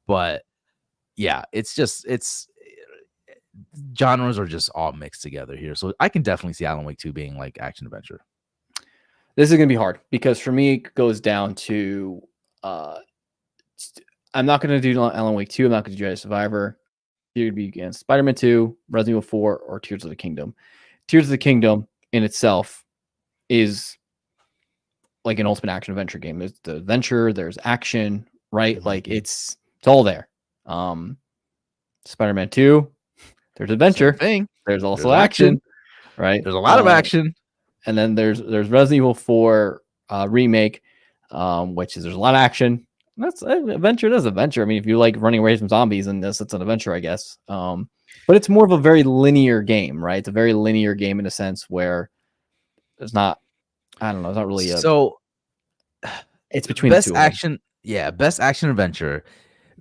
But yeah, it's genres are just all mixed together here. So I can definitely see Alan Wake 2 being like action adventure. This is gonna be hard because for me it goes down to I'm not gonna do Alan Wake 2, I'm not gonna do Jedi Survivor. It would be against Spider-Man 2, Resident Evil 4, or Tears of the Kingdom. Tears of the Kingdom in itself is like an ultimate action adventure game. There's the adventure, there's action, right? Mm-hmm. Like it's all there. Spider-Man 2, there's adventure. There's also action, right? There's a lot of action. And then there's Resident Evil 4 remake, which is there's a lot of action. That's adventure. That's adventure. I mean, if you like running away from zombies in this, it's an adventure, I guess. But it's more of a very linear game, right? It's a very linear game in a sense where there's not, I don't know, it's not really so it's between best the two action. Yeah, best action adventure.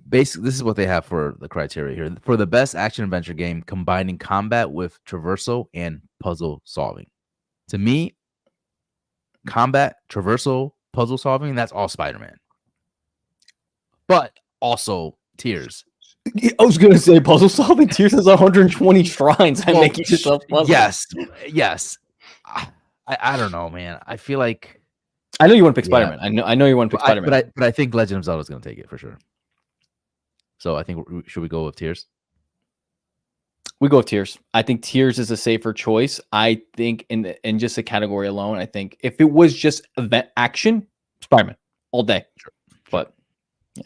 Basically, this is what they have for the criteria here. For the best action adventure game, combining combat with traversal and puzzle solving. To me, combat, traversal, puzzle solving, that's all Spider-Man. But also Tears. I was going to say puzzle solving. Tears has 120 shrines. I make yourself puzzle. Yes. I don't know, man. I feel like I know you want to pick Spider-Man. I know you want to pick Spider-Man. But I think Legend of Zelda is going to take it for sure. So I think should we go with Tears? We go with Tears. I think Tears is a safer choice. I think in just a category alone, I think if it was just event action, Spider-Man all day. Sure. But yeah.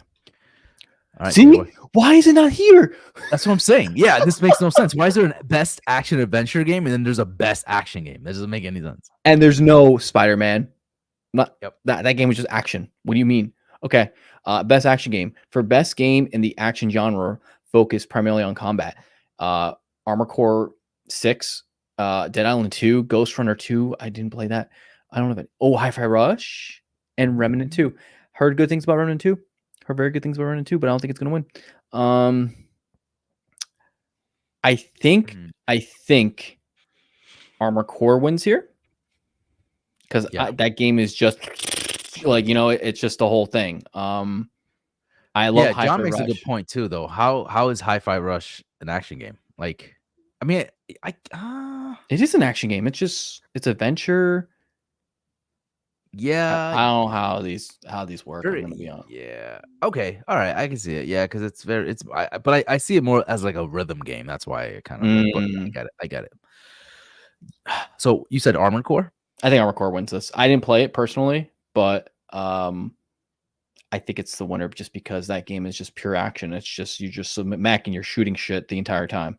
All right, take it See, away. why is it not here? That's what I'm saying. Yeah, this makes no sense. Why is there a best action adventure game and then there's a best action game? That doesn't make any sense. And there's no Spider-Man. Not Yep. that game was just action. What do you mean? Okay. Best action game. For best game in the action genre, focused primarily on combat. Armor Core 6, Dead Island 2, Ghost Runner 2. I didn't play that. I don't know if Hi-Fi Rush and Remnant 2. Heard good things about Remnant 2. Heard very good things about Remnant 2, but I don't think it's gonna win. I think Armor Core wins here. Because that game is just like, it's just the whole thing. I love Hi-Fi John makes Rush. a good point too, though. How is Hi-Fi Rush an action game? Like, I mean, it is an action game. It's adventure. Yeah, I don't know how these work. I'm gonna be honest. Yeah. Okay. All right. I can see it. Yeah, because but I see it more as like a rhythm game. That's why it kind of. But I get it. I get it. So you said Armored Core? I think Armored Core wins this. I didn't play it personally, but I think it's the winner just because that game is just pure action. It's just you just Mac and you're shooting shit the entire time.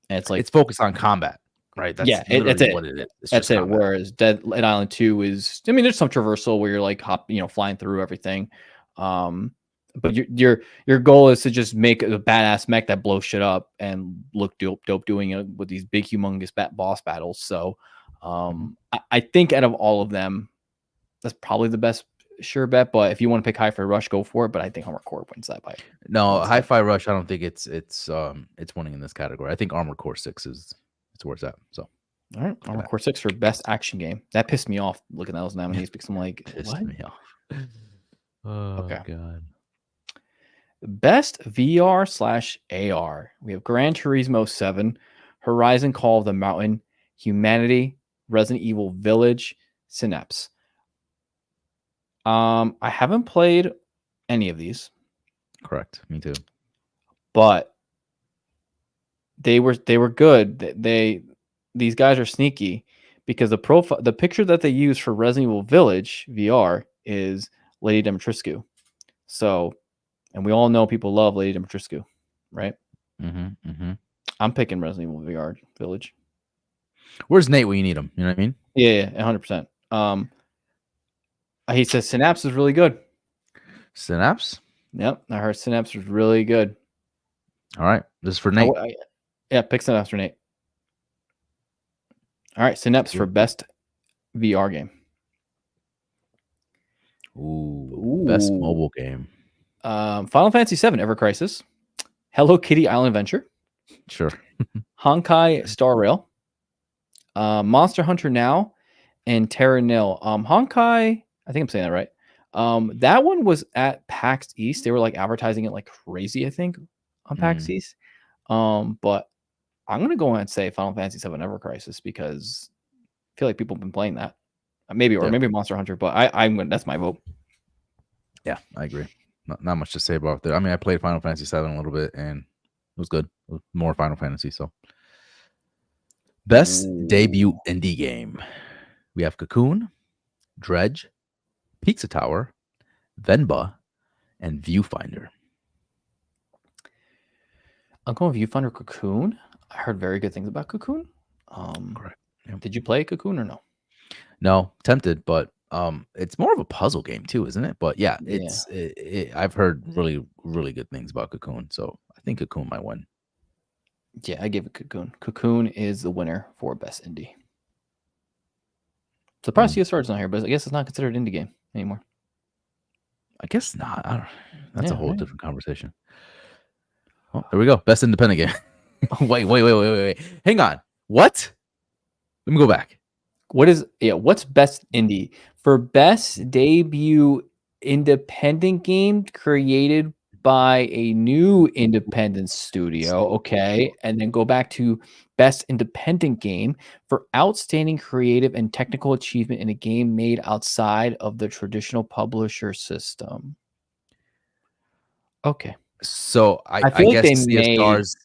And it's like it's focused on combat, right? That's that's it. What it is. It's that's just it. combat. Whereas Dead Island 2 is, I mean, there's some traversal where you're like flying through everything. But your goal is to just make a badass mech that blows shit up and look dope doing it with these big humongous boss battles. So I think out of all of them, that's probably the best sure bet. But if you want to pick Hi-Fi Rush, go for it. But I think Armored Core wins that by. No, Hi-Fi Rush. I don't think it's winning in this category. I think Armored Core 6 is where it's at. So. All right, Armored Core 6 for best action game. That pissed me off looking at those nominees because I'm like, pissed me off. Oh okay. God. Best VR/AR. We have Gran Turismo 7, Horizon Call of the Mountain, Humanity, Resident Evil Village, Synapse. I haven't played any of these. Correct. Me too. But they were good. These guys are sneaky because the picture that they use for Resident Evil Village VR is Lady Dimitrescu. So, and we all know people love Lady Dimitrescu, right? I'm picking Resident Evil VR Village. Where's Nate when you need him? You know what I mean? Yeah, 100%. He says Synapse is really good. Synapse? Yep, I heard Synapse was really good. All right, this is for Nate. Yeah, pick Synapse for Nate. All right, Synapse for best VR game. Ooh, best mobile game. Final Fantasy VII Ever Crisis, Hello Kitty Island Adventure, sure, Honkai Star Rail, Monster Hunter Now, and Terra Nil. Honkai, I think I'm saying that right. That one was at PAX East. They were like advertising it like crazy, I think, on PAX East. But I'm gonna go ahead and say Final Fantasy VII Ever Crisis because I feel like people have been playing that. Maybe Monster Hunter, but that's my vote. Yeah, I agree. Not much to say about that. I mean, I played Final Fantasy VII a little bit, and it was good. It was more Final Fantasy. So, best debut indie game. We have Cocoon, Dredge, Pizza Tower, Venba, and Viewfinder. I'm going Viewfinder Cocoon. I heard very good things about Cocoon. Correct. Yep. Did you play Cocoon or no? No, tempted, but it's more of a puzzle game too, isn't it? But yeah, I've heard really, really good things about Cocoon, so I think Cocoon might win. Yeah, I give it Cocoon. Cocoon is the winner for best indie. Surprised CSR's not here, but I guess it's not considered indie game anymore. I guess not. That's a whole different conversation. Oh, there we go. Best independent game. Wait. Hang on. What? Let me go back. What's best indie? For best debut independent game created by a new independent studio, okay, and then go back to best independent game for outstanding creative and technical achievement in a game made outside of the traditional publisher system. Okay. So I guess CSR's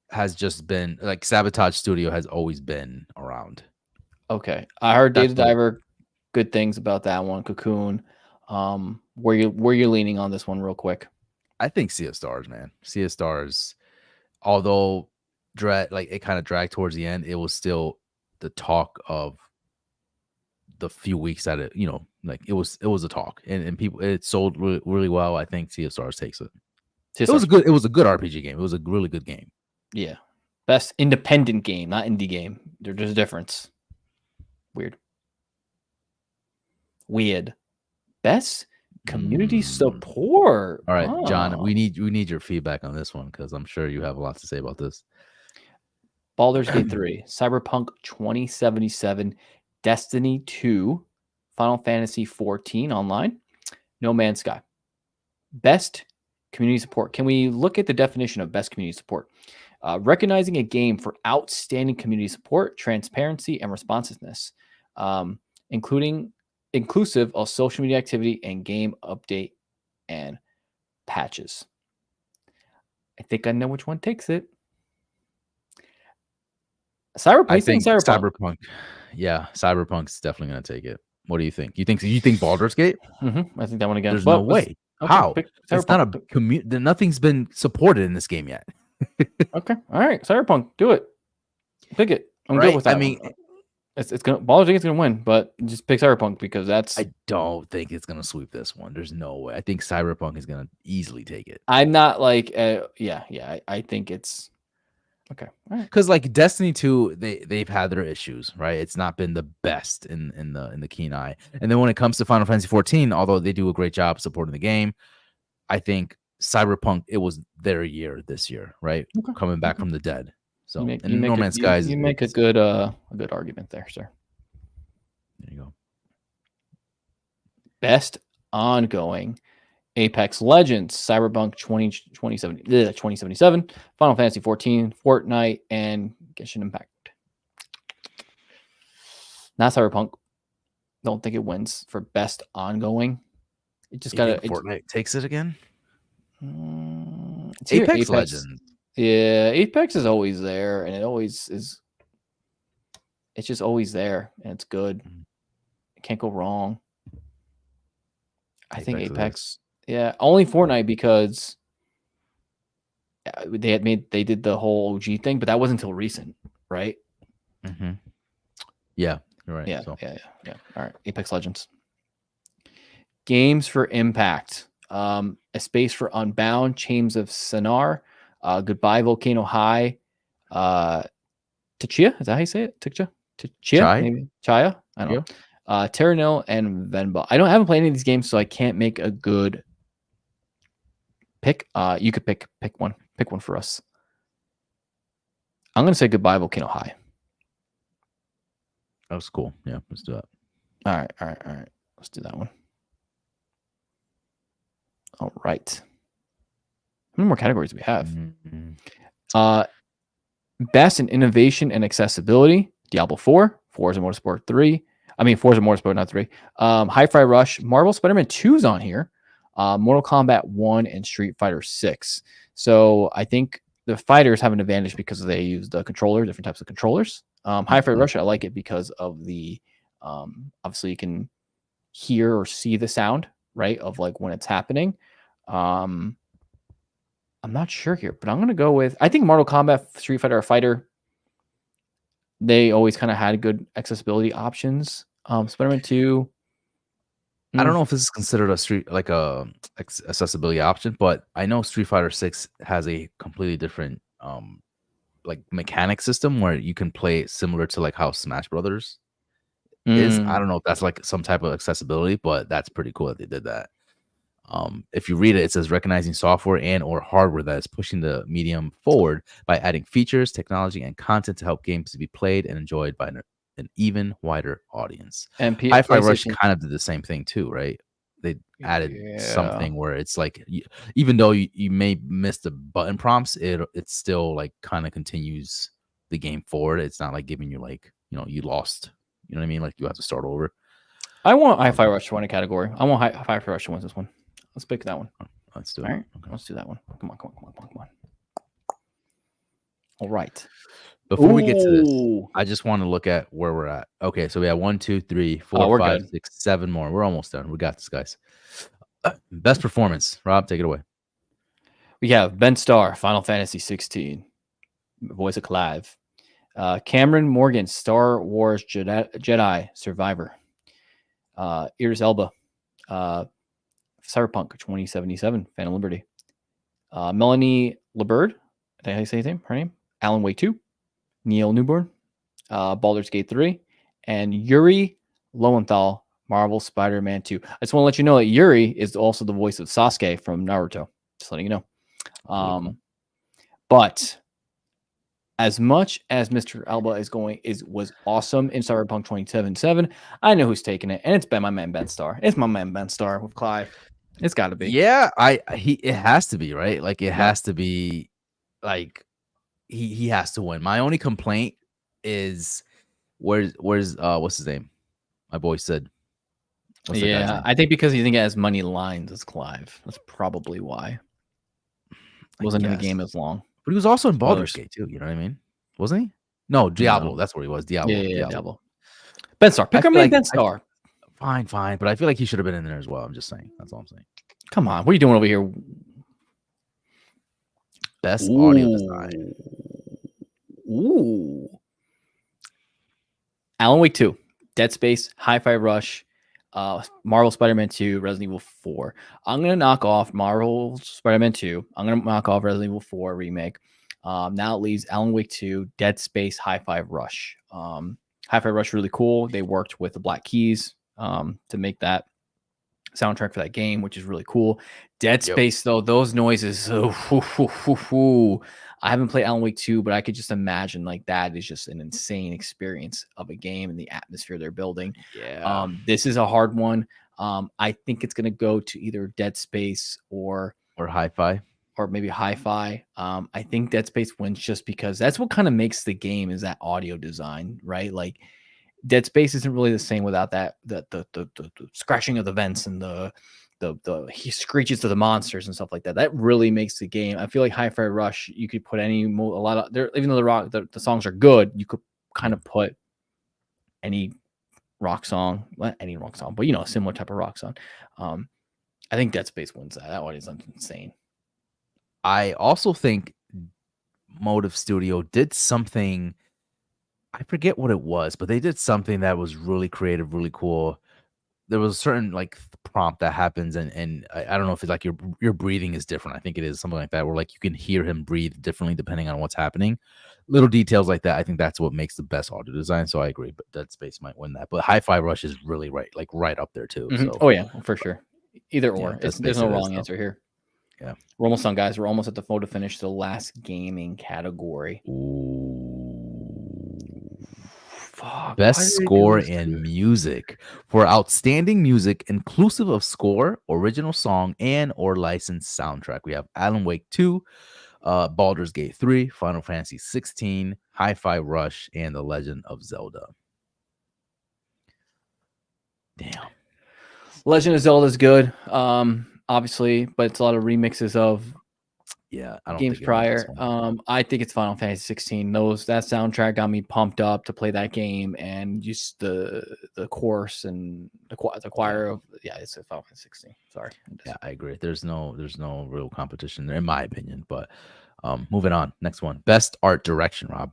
has just been like Sabotage Studio has always been around. Okay. I heard Data Diver good things about that one. Cocoon. Where you leaning on this one real quick? I think Sea of Stars, man. Sea of Stars, although it kind of dragged towards the end, it was still the talk of the few weeks that like it was a talk, and people it sold really, really well. I think Sea of Stars takes it. It was a good RPG game. It was a really good game. Yeah. Best independent game, not indie game. There's a difference. Weird. Best community support. All right, John, we need your feedback on this one because I'm sure you have a lot to say about this. Baldur's Gate 3, Cyberpunk 2077, Destiny 2, Final Fantasy 14 online, No Man's Sky. Best community support. Can we look at the definition of best community support? Recognizing a game for outstanding community support, transparency, and responsiveness, inclusive of social media activity and game update and patches. I think I know which one takes it. Cyberpunk. Yeah, Cyberpunk's definitely gonna take it. What do you think? You think Baldur's Gate? I think that one again. There's no way. Okay, how? It's not a community. Nothing's been supported in this game yet. Okay. All right. Cyberpunk. Do it. Pick it. I'm good with that. I mean, it's gonna Baldur's Gate's gonna win, but just pick Cyberpunk because that's. I don't think it's gonna sweep this one. There's no way. I think Cyberpunk is gonna easily take it. I'm not like, I think it's. Okay. Because like Destiny 2, they've had their issues, right? It's not been the best in the keen eye. And then when it comes to Final Fantasy 14, although they do a great job supporting the game, I think Cyberpunk, it was their year this year, right? Okay. Coming back from the dead. So No Man's Sky, you make a good argument there, sir. There you go. Best ongoing. Apex Legends, Cyberpunk 2077, Final Fantasy 14, Fortnite, and Genshin Impact. Not Cyberpunk. Don't think it wins for best ongoing. It just got Fortnite takes it again. Apex Legends. Yeah, Apex is always there, and it always is. It's just always there, and it's good. It can't go wrong. I think Apex. Yeah, only Fortnite because they did the whole OG thing, but that wasn't until recent, right? Mm-hmm. Yeah, you're right. Yeah, yeah. All right, Apex Legends. Games for Impact. A Space for Unbound, Chains of Sonar, Goodbye Volcano High, Tactica, is that how you say it? Tactica? Maybe? Chaya? I don't know. Terranil and Venba. I haven't played any of these games, so I can't make a good pick. You could pick one. Pick one for us. I'm gonna say Goodbye Volcano High. That was cool. Yeah, let's do that. All right. Let's do that one. All right. How many more categories do we have? Best in Innovation and Accessibility, Diablo 4, Forza Motorsport 3. Forza Motorsport, not 3. Hi-Fi Rush, Marvel Spider-Man 2's on here. Mortal Kombat 1 and Street Fighter 6. So I think the fighters have an advantage because they use the controller, different types of controllers. Hi-Fi Rush, I like it because of the obviously you can hear or see the sound, right, of like when it's happening. I'm not sure here, but I'm gonna go with, I think Mortal Kombat, Street Fighter, Fighter, they always kind of had good accessibility options. Spider-Man 2. I don't know if this is considered a accessibility option, but I know Street Fighter 6 has a completely different like mechanic system where you can play similar to like how Smash Brothers is. I don't know if that's like some type of accessibility, but that's pretty cool that they did that. If you read it, it says recognizing software and or hardware that is pushing the medium forward by adding features, technology, and content to help games to be played and enjoyed by an even wider audience. And Hi-Fi Rush kind of did the same thing too, right? They added something where it's like, even though you may miss the button prompts, it still like kind of continues the game forward. It's not like giving you like, you lost, you know what I mean? Like you have to start over. I want Hi-Fi Rush to win a category. I want Hi-Fi Rush to win this one. Let's pick that one. Let's do it. All right. Okay. Let's do that one. Come on. All right. Before we get to this, I just want to look at where we're at. Okay, so we have 1, 2, 3, 4, 5, 6, 7 more. We're almost done. We got this, guys. Best performance. Rob, take it away. We have Ben Starr, Final Fantasy 16, voice of Clive. Cameron Morgan, Star Wars Jedi Survivor. Idris Elba, Cyberpunk 2077, Phantom Liberty. Melanie LeBird, did I say her name? Alan Wake 2, Neil Newborn, Baldur's Gate 3, and Yuri Lowenthal, Marvel Spider-Man 2. I just want to let you know that Yuri is also the voice of Sasuke from Naruto. Just letting you know. Really cool. But as much as Mr. Alba was awesome in Cyberpunk 2077, I know who's taking it, and it's been my man Ben Starr. It's my man Ben Starr with Clive. It's got to be. Yeah, it has to be, right? Like it has to be, like he has to win. My only complaint is where's what's his name? My boy said. What's the guy's name? I think because he didn't get as many lines as Clive. That's probably why. Wasn't in the game as long. But he was also in Baldur's Gate too, you know what I mean? Wasn't he? No, Diablo. No. That's where he was. Diablo. Yeah, Diablo. Ben Starr. Pick our man Ben Starr. Fine. But I feel like he should have been in there as well. I'm just saying. That's all I'm saying. Come on. What are you doing over here? Best audio design. Ooh. Alan Wake 2, Dead Space, Hi-Fi Rush, Marvel Spider-Man 2, Resident Evil 4. I'm going to knock off Marvel Spider-Man 2. I'm going to knock off Resident Evil 4 remake. Now it leaves Alan Wake 2, Dead Space, Hi-Fi Rush. Hi-Fi Rush really cool. They worked with the Black Keys to make that soundtrack for that game, which is really cool. Dead Space, though, those noises. I haven't played Alan Wake 2, but I could just imagine like that is just an insane experience of a game and the atmosphere they're building. Yeah. This is a hard one. I think it's going to go to either Dead Space or Hi-Fi. Or maybe Hi-Fi. I think Dead Space wins just because that's what kind of makes the game is that audio design, right? Like Dead Space isn't really the same without that the scratching of the vents and the screeches to the monsters and stuff like that. That really makes the game. I feel like Hi-Fi Rush, you could put a lot of there, even though the songs are good, you could kind of put any rock song, not any rock song, but a similar type of rock song. I think Dead Space wins that. That audio is insane. I also think Motive Studio did something. I forget what it was, but they did something that was really creative, really cool. There was a certain like prompt that happens, and I don't know if it's like your breathing is different. I think it is something like that, where like you can hear him breathe differently depending on what's happening. Little details like that. I think that's what makes the best audio design. So I agree, but Dead Space might win that. But Hi-Fi Rush is really right up there too. So oh yeah, for sure. Either or. Yeah, There's no wrong answer here. Yeah. We're almost done, guys. We're almost at the photo finish, the last gaming category. Fuck, best score and music. For outstanding music, inclusive of score, original song, and or licensed soundtrack, we have Alan Wake 2, Baldur's Gate 3, Final Fantasy 16, Hi-Fi Rush, and The Legend of Zelda. Damn. Legend of Zelda is good. Obviously, but it's a lot of remixes of I don't games prior. I think it's Final Fantasy 16. That soundtrack got me pumped up to play that game, and just the course and the choir of it's a Final Fantasy 16. Sorry. Yeah, I agree. There's no real competition there, in my opinion. But moving on, next one, best art direction, Rob.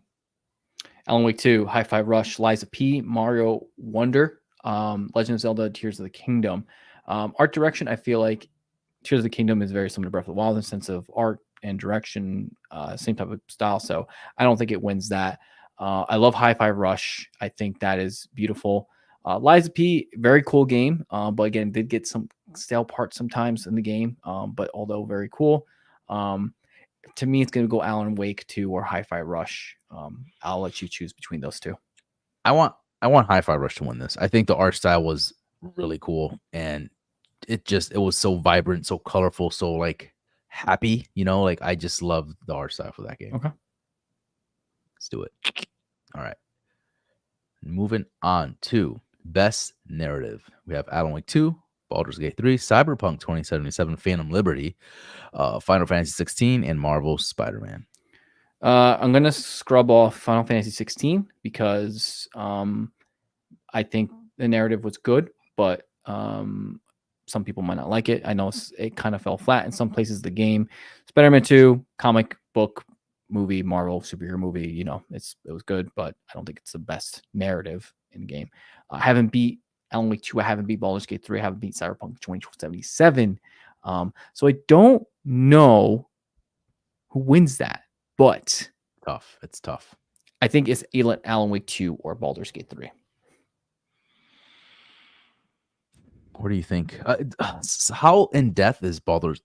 Alan Wake 2, Hi-Fi Rush, Liza P, Mario Wonder, Legend of Zelda, Tears of the Kingdom. Art direction, I feel like Tears of the Kingdom is very similar to Breath of the Wild in the sense of art and direction, same type of style. So I don't think it wins that. I love Hi-Fi Rush. I think that is beautiful. Liza P, very cool game, but again, did get some stale parts sometimes in the game, but although very cool. To me, it's going to go Alan Wake 2 or Hi-Fi Rush. I'll let you choose between those two. I want Hi-Fi Rush to win this. I think the art style was really cool, and it was so vibrant, so colorful, so like happy, like I just love the art style for that game. Okay, let's do it. All right, moving on to best narrative. We have Alan Wake 2, Baldur's Gate 3, Cyberpunk 2077, Phantom Liberty, Final Fantasy 16, and Marvel Spider-Man. I'm gonna scrub off Final Fantasy 16 because I think the narrative was good, but some people might not like it. I know it kind of fell flat in some places. The game, Spider-Man 2, comic book, movie, Marvel superhero movie. You know, it was good, but I don't think it's the best narrative in the game. I haven't beat Alan Wake 2. I haven't beat Baldur's Gate 3. I haven't beat Cyberpunk 2077. So I don't know who wins that, but Tough. It's tough. I think it's Alan Wake 2 or Baldur's Gate 3. What do you think? How in depth is Baldur's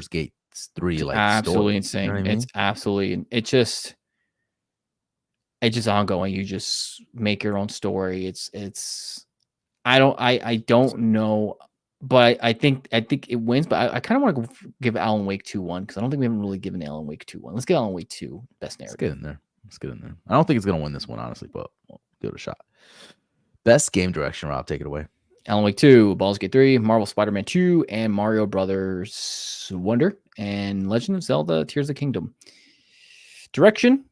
Gate 3? Like Absolutely story? insane. You know what I mean? It's absolutely it's just ongoing. You just make your own story. I don't know, but I think it wins. But I kind of want to give Alan Wake 2 1 because I don't think we haven't really given Alan Wake 2 1. Let's get Alan Wake 2 best narrative. Let's get in there. Let's get in there. I don't think it's gonna win this one, honestly, but we'll give it a shot. Best game direction, Rob. Take it away. Alan Wake 2, Baldur's Gate 3, Marvel Spider-Man 2, and Mario Brothers Wonder, and Legend of Zelda Tears of the Kingdom. Direction.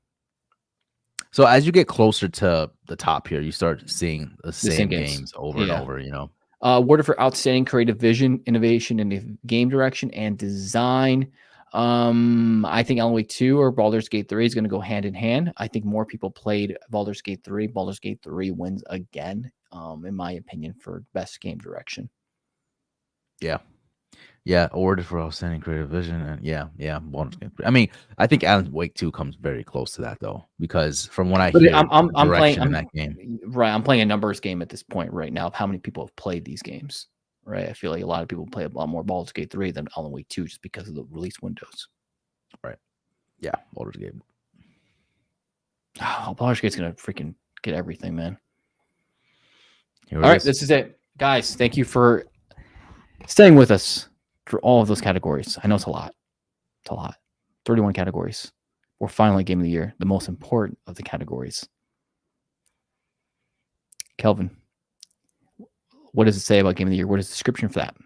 So as you get closer to the top here, you start seeing the same games over and over, you know. Awarded for outstanding creative vision, innovation in the game direction, and design. I think Alan Wake 2 or Baldur's Gate 3 is going to go hand in hand. I think more people played Baldur's Gate 3. Baldur's Gate 3 wins again, in my opinion, for best game direction. Yeah. Yeah, awarded for outstanding creative vision. And yeah. Baldur's Gate 3. I mean, I think Alan Wake 2 comes very close to that, though, because from what I hear, I'm playing in that game. Right, I'm playing a numbers game at this point right now of how many people have played these games. Right, I feel like a lot of people play a lot more Baldur's Gate 3 than Alan Wake 2 just because of the release windows. Right. Yeah, Baldur's Gate. Oh, Baldur's Gate's gonna freaking get everything, man. All right, this is it, guys. Thank you for staying with us for all of those categories. I know it's a lot. It's a lot. 31 categories. We're finally Game of the Year, the most important of the categories. Kelvin, what does it say about Game of the Year? What is the description for that?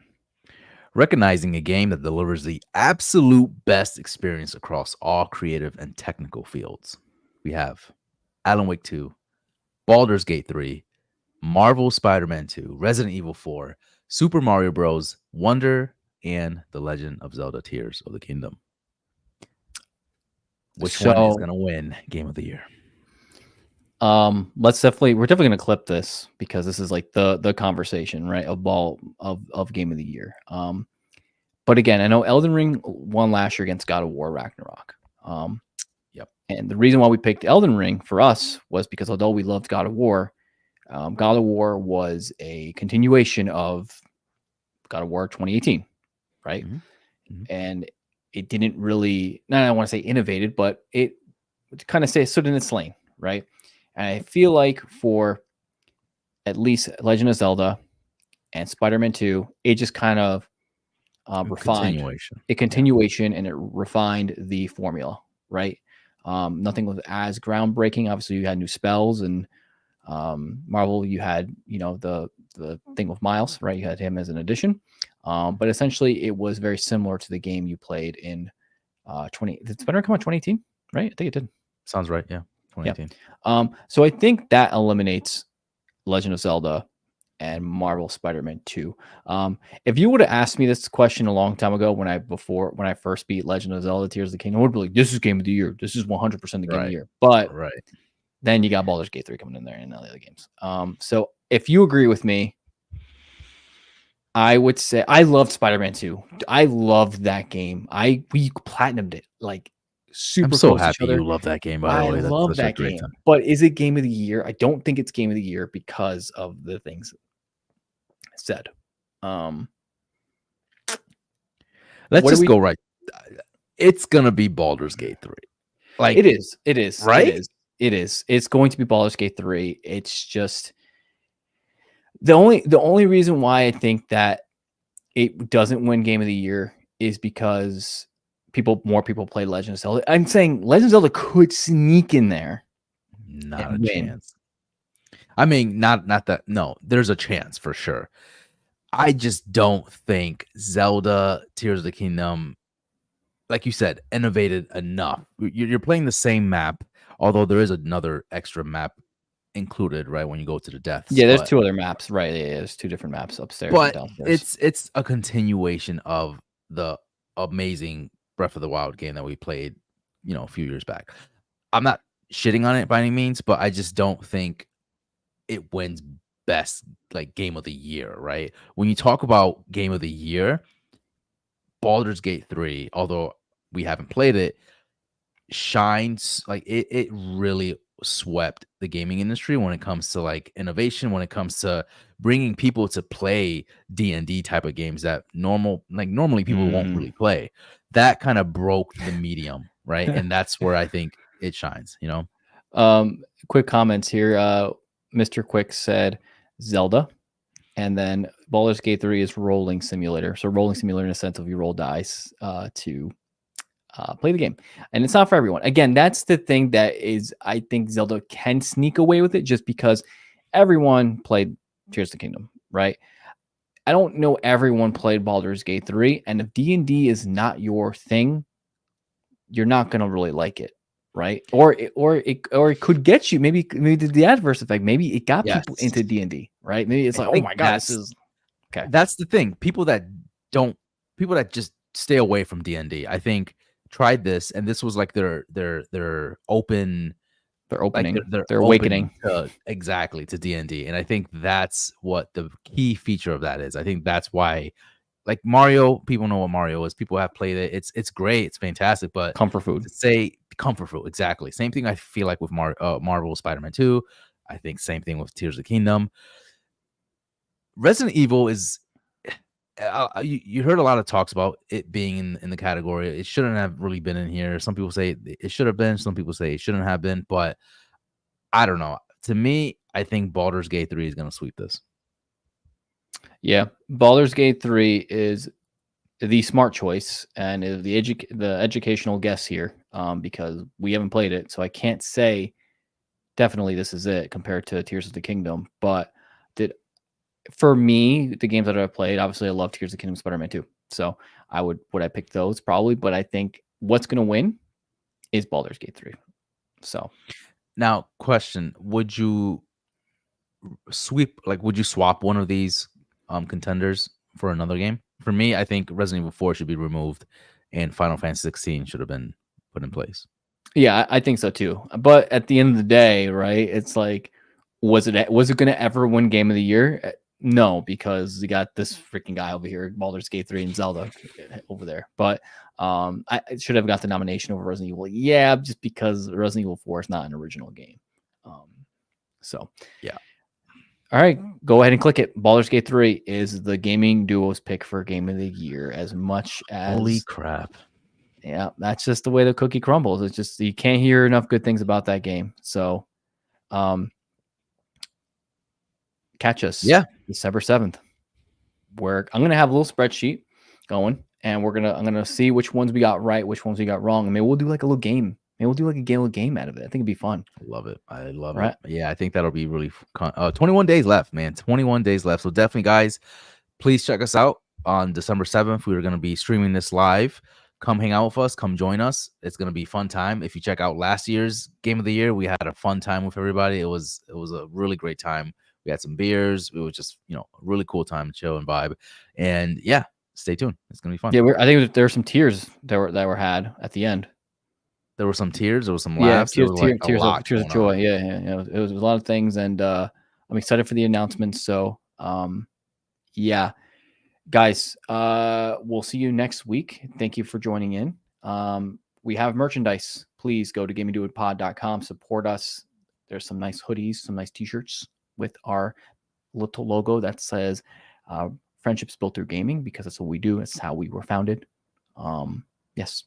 Recognizing a game that delivers the absolute best experience across all creative and technical fields. We have Alan Wake 2, Baldur's Gate 3, Marvel Spider-Man 2, Resident Evil 4, Super Mario Bros. Wonder, and The Legend of Zelda Tears of the Kingdom. Which one is going to win Game of the Year? We're definitely going to clip this because this is like the conversation, right? Of Game of the Year. But again, I know Elden Ring won last year against God of War Ragnarok. Yep. And the reason why we picked Elden Ring for us was because although we loved God of War was a continuation of God of War 2018, right? Mm-hmm. And it didn't really, I don't want to say innovated, but it kind of stood in its lane, right? And I feel like for at least Legend of Zelda and Spider-Man 2, it just kind of refined a continuation, and it refined the formula, right? Nothing was as groundbreaking. Obviously, you had new spells, and Marvel, you had the thing with Miles, right? You had him as an addition, but essentially, it was very similar to the game you played in 20. Did Spider-Man come out 2018? Right? I think it did. Sounds right. Yeah. 2018. Yeah. So I think that eliminates Legend of Zelda and Marvel Spider-Man 2. If you would have asked me this question a long time ago when I first beat Legend of Zelda Tears of the Kingdom, I would be like, this is Game of the Year. This is 100% the Game of the Year. But then you got Baldur's Gate 3 coming in there and all the other games. So if you agree with me, I would say I loved Spider-Man 2. I loved that game. We platinumed it like super. I'm so happy you love that game, by the way. I love that game. Time. But is it Game of the Year? I don't think it's Game of the Year because of the things said. Let's just go right. It's gonna be Baldur's Gate 3. Like it is. Right? It is. It's going to be Baldur's Gate 3. It's just the only reason why I think that it doesn't win Game of the Year is because more people play Legend of Zelda. I'm saying Legend of Zelda could sneak in there. Not a chance. I mean, not that. No, there's a chance for sure. I just don't think Zelda Tears of the Kingdom, like you said, innovated enough. You're playing the same map, although there is another extra map included, right? When you go to the deaths, Yeah, there's two other maps, right? Yeah, there's two different maps, upstairs and but downstairs. it's a continuation of the amazing Breath of the Wild game that we played, a few years back. I'm not shitting on it by any means, but I just don't think it wins best like game of the year, right? When you talk about game of the year, Baldur's Gate 3, although we haven't played it, shines like it really swept the gaming industry when it comes to like innovation, when it comes to bringing people to play D&D type of games that normally people won't Mm. really play. That kind of broke the medium, right? And that's where I think it shines, Quick comments here. Mr. Quick said Zelda, and then Baldur's Gate 3 is rolling simulator. So rolling simulator in a sense of you roll dice to play the game, and it's not for everyone. Again, that's the thing that is, I think Zelda can sneak away with it just because everyone played Tears of the Kingdom, right? I don't know everyone played Baldur's Gate 3, and if D&D is not your thing, you're not going to really like it, right? Or it could get you maybe the adverse effect. Maybe it got people Yes. into D&D, right? Maybe it's I like, oh think my god, this is okay. that's the thing. People that just stay away from D&D, I think tried this, and this was like their open, They're like opening, they're they're open awakening. to D&D, and I think that's what the key feature of that is. I think that's why, like Mario, people know what Mario is. People have played it. It's great. It's fantastic. But Comfort food. to say comfort food, exactly. Same thing I feel like with Marvel Spider-Man 2. I think same thing with Tears of the Kingdom. Resident Evil is. You heard a lot of talks about it being in the category. It shouldn't have really been in here. Some people say it should have been. Some people say it shouldn't have been. But I don't know. To me, I think Baldur's Gate 3 is going to sweep this. Yeah, Baldur's Gate 3 is the smart choice and is the educational guess here, because we haven't played it, so I can't say definitely this is it compared to Tears of the Kingdom. But for me, the games that I've played, obviously I love Tears of the Kingdom, Spider-Man 2. So would I pick those? Probably, but I think what's going to win is Baldur's Gate 3. So now, question: would you swap one of these contenders for another game? For me, I think Resident Evil 4 should be removed, and Final Fantasy 16 should have been put in place. Yeah, I think so too. But at the end of the day, right? It's like, was it going to ever win Game of the Year? No, because you got this freaking guy over here, Baldur's Gate 3 and Zelda over there. But I should have got the nomination over Resident Evil. Yeah, just because Resident Evil 4 is not an original game. So yeah. All right, go ahead and click it. Baldur's Gate 3 is the gaming duo's pick for Game of the Year. As much as holy crap. Yeah, that's just the way the cookie crumbles. It's just you can't hear enough good things about that game. So catch us December 7th, where I'm gonna have a little spreadsheet going, and I'm gonna see which ones we got right, which ones we got wrong. And maybe we'll do like a little game. Maybe we'll do like a game out of it. I think it'd be fun. I love it. I love it. Yeah, I think that'll be really 21 days left, man. 21 days left. So definitely, guys, please check us out on December 7th. We're going to be streaming this live. Come hang out with us. Come join us. It's going to be a fun time. If you check out last year's Game of the Year, we had a fun time with everybody. It was a really great time. We had some beers. It was just, a really cool time, chill and vibe. And yeah, stay tuned. It's going to be fun. Yeah, I think there were some tears that were had at the end. There were some tears. There was some laughs. Tears of joy. On. Yeah. It was a lot of things, and I'm excited for the announcements. So, yeah, guys, we'll see you next week. Thank you for joining in. We have merchandise. Please go to gamingduodpod.com. Support us. There's some nice hoodies, some nice t-shirts with our little logo that says "Friendships Built Through Gaming," because that's what we do. It's how we were founded. Yes.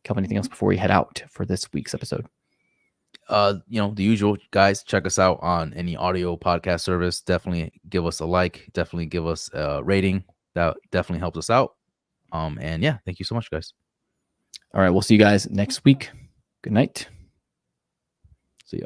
Cover anything else before we head out for this week's episode? The usual, guys. Check us out on any audio podcast service. Definitely give us a like. Definitely give us a rating. That definitely helps us out. And yeah, thank you so much, guys. All right, we'll see you guys next week. Good night. See ya.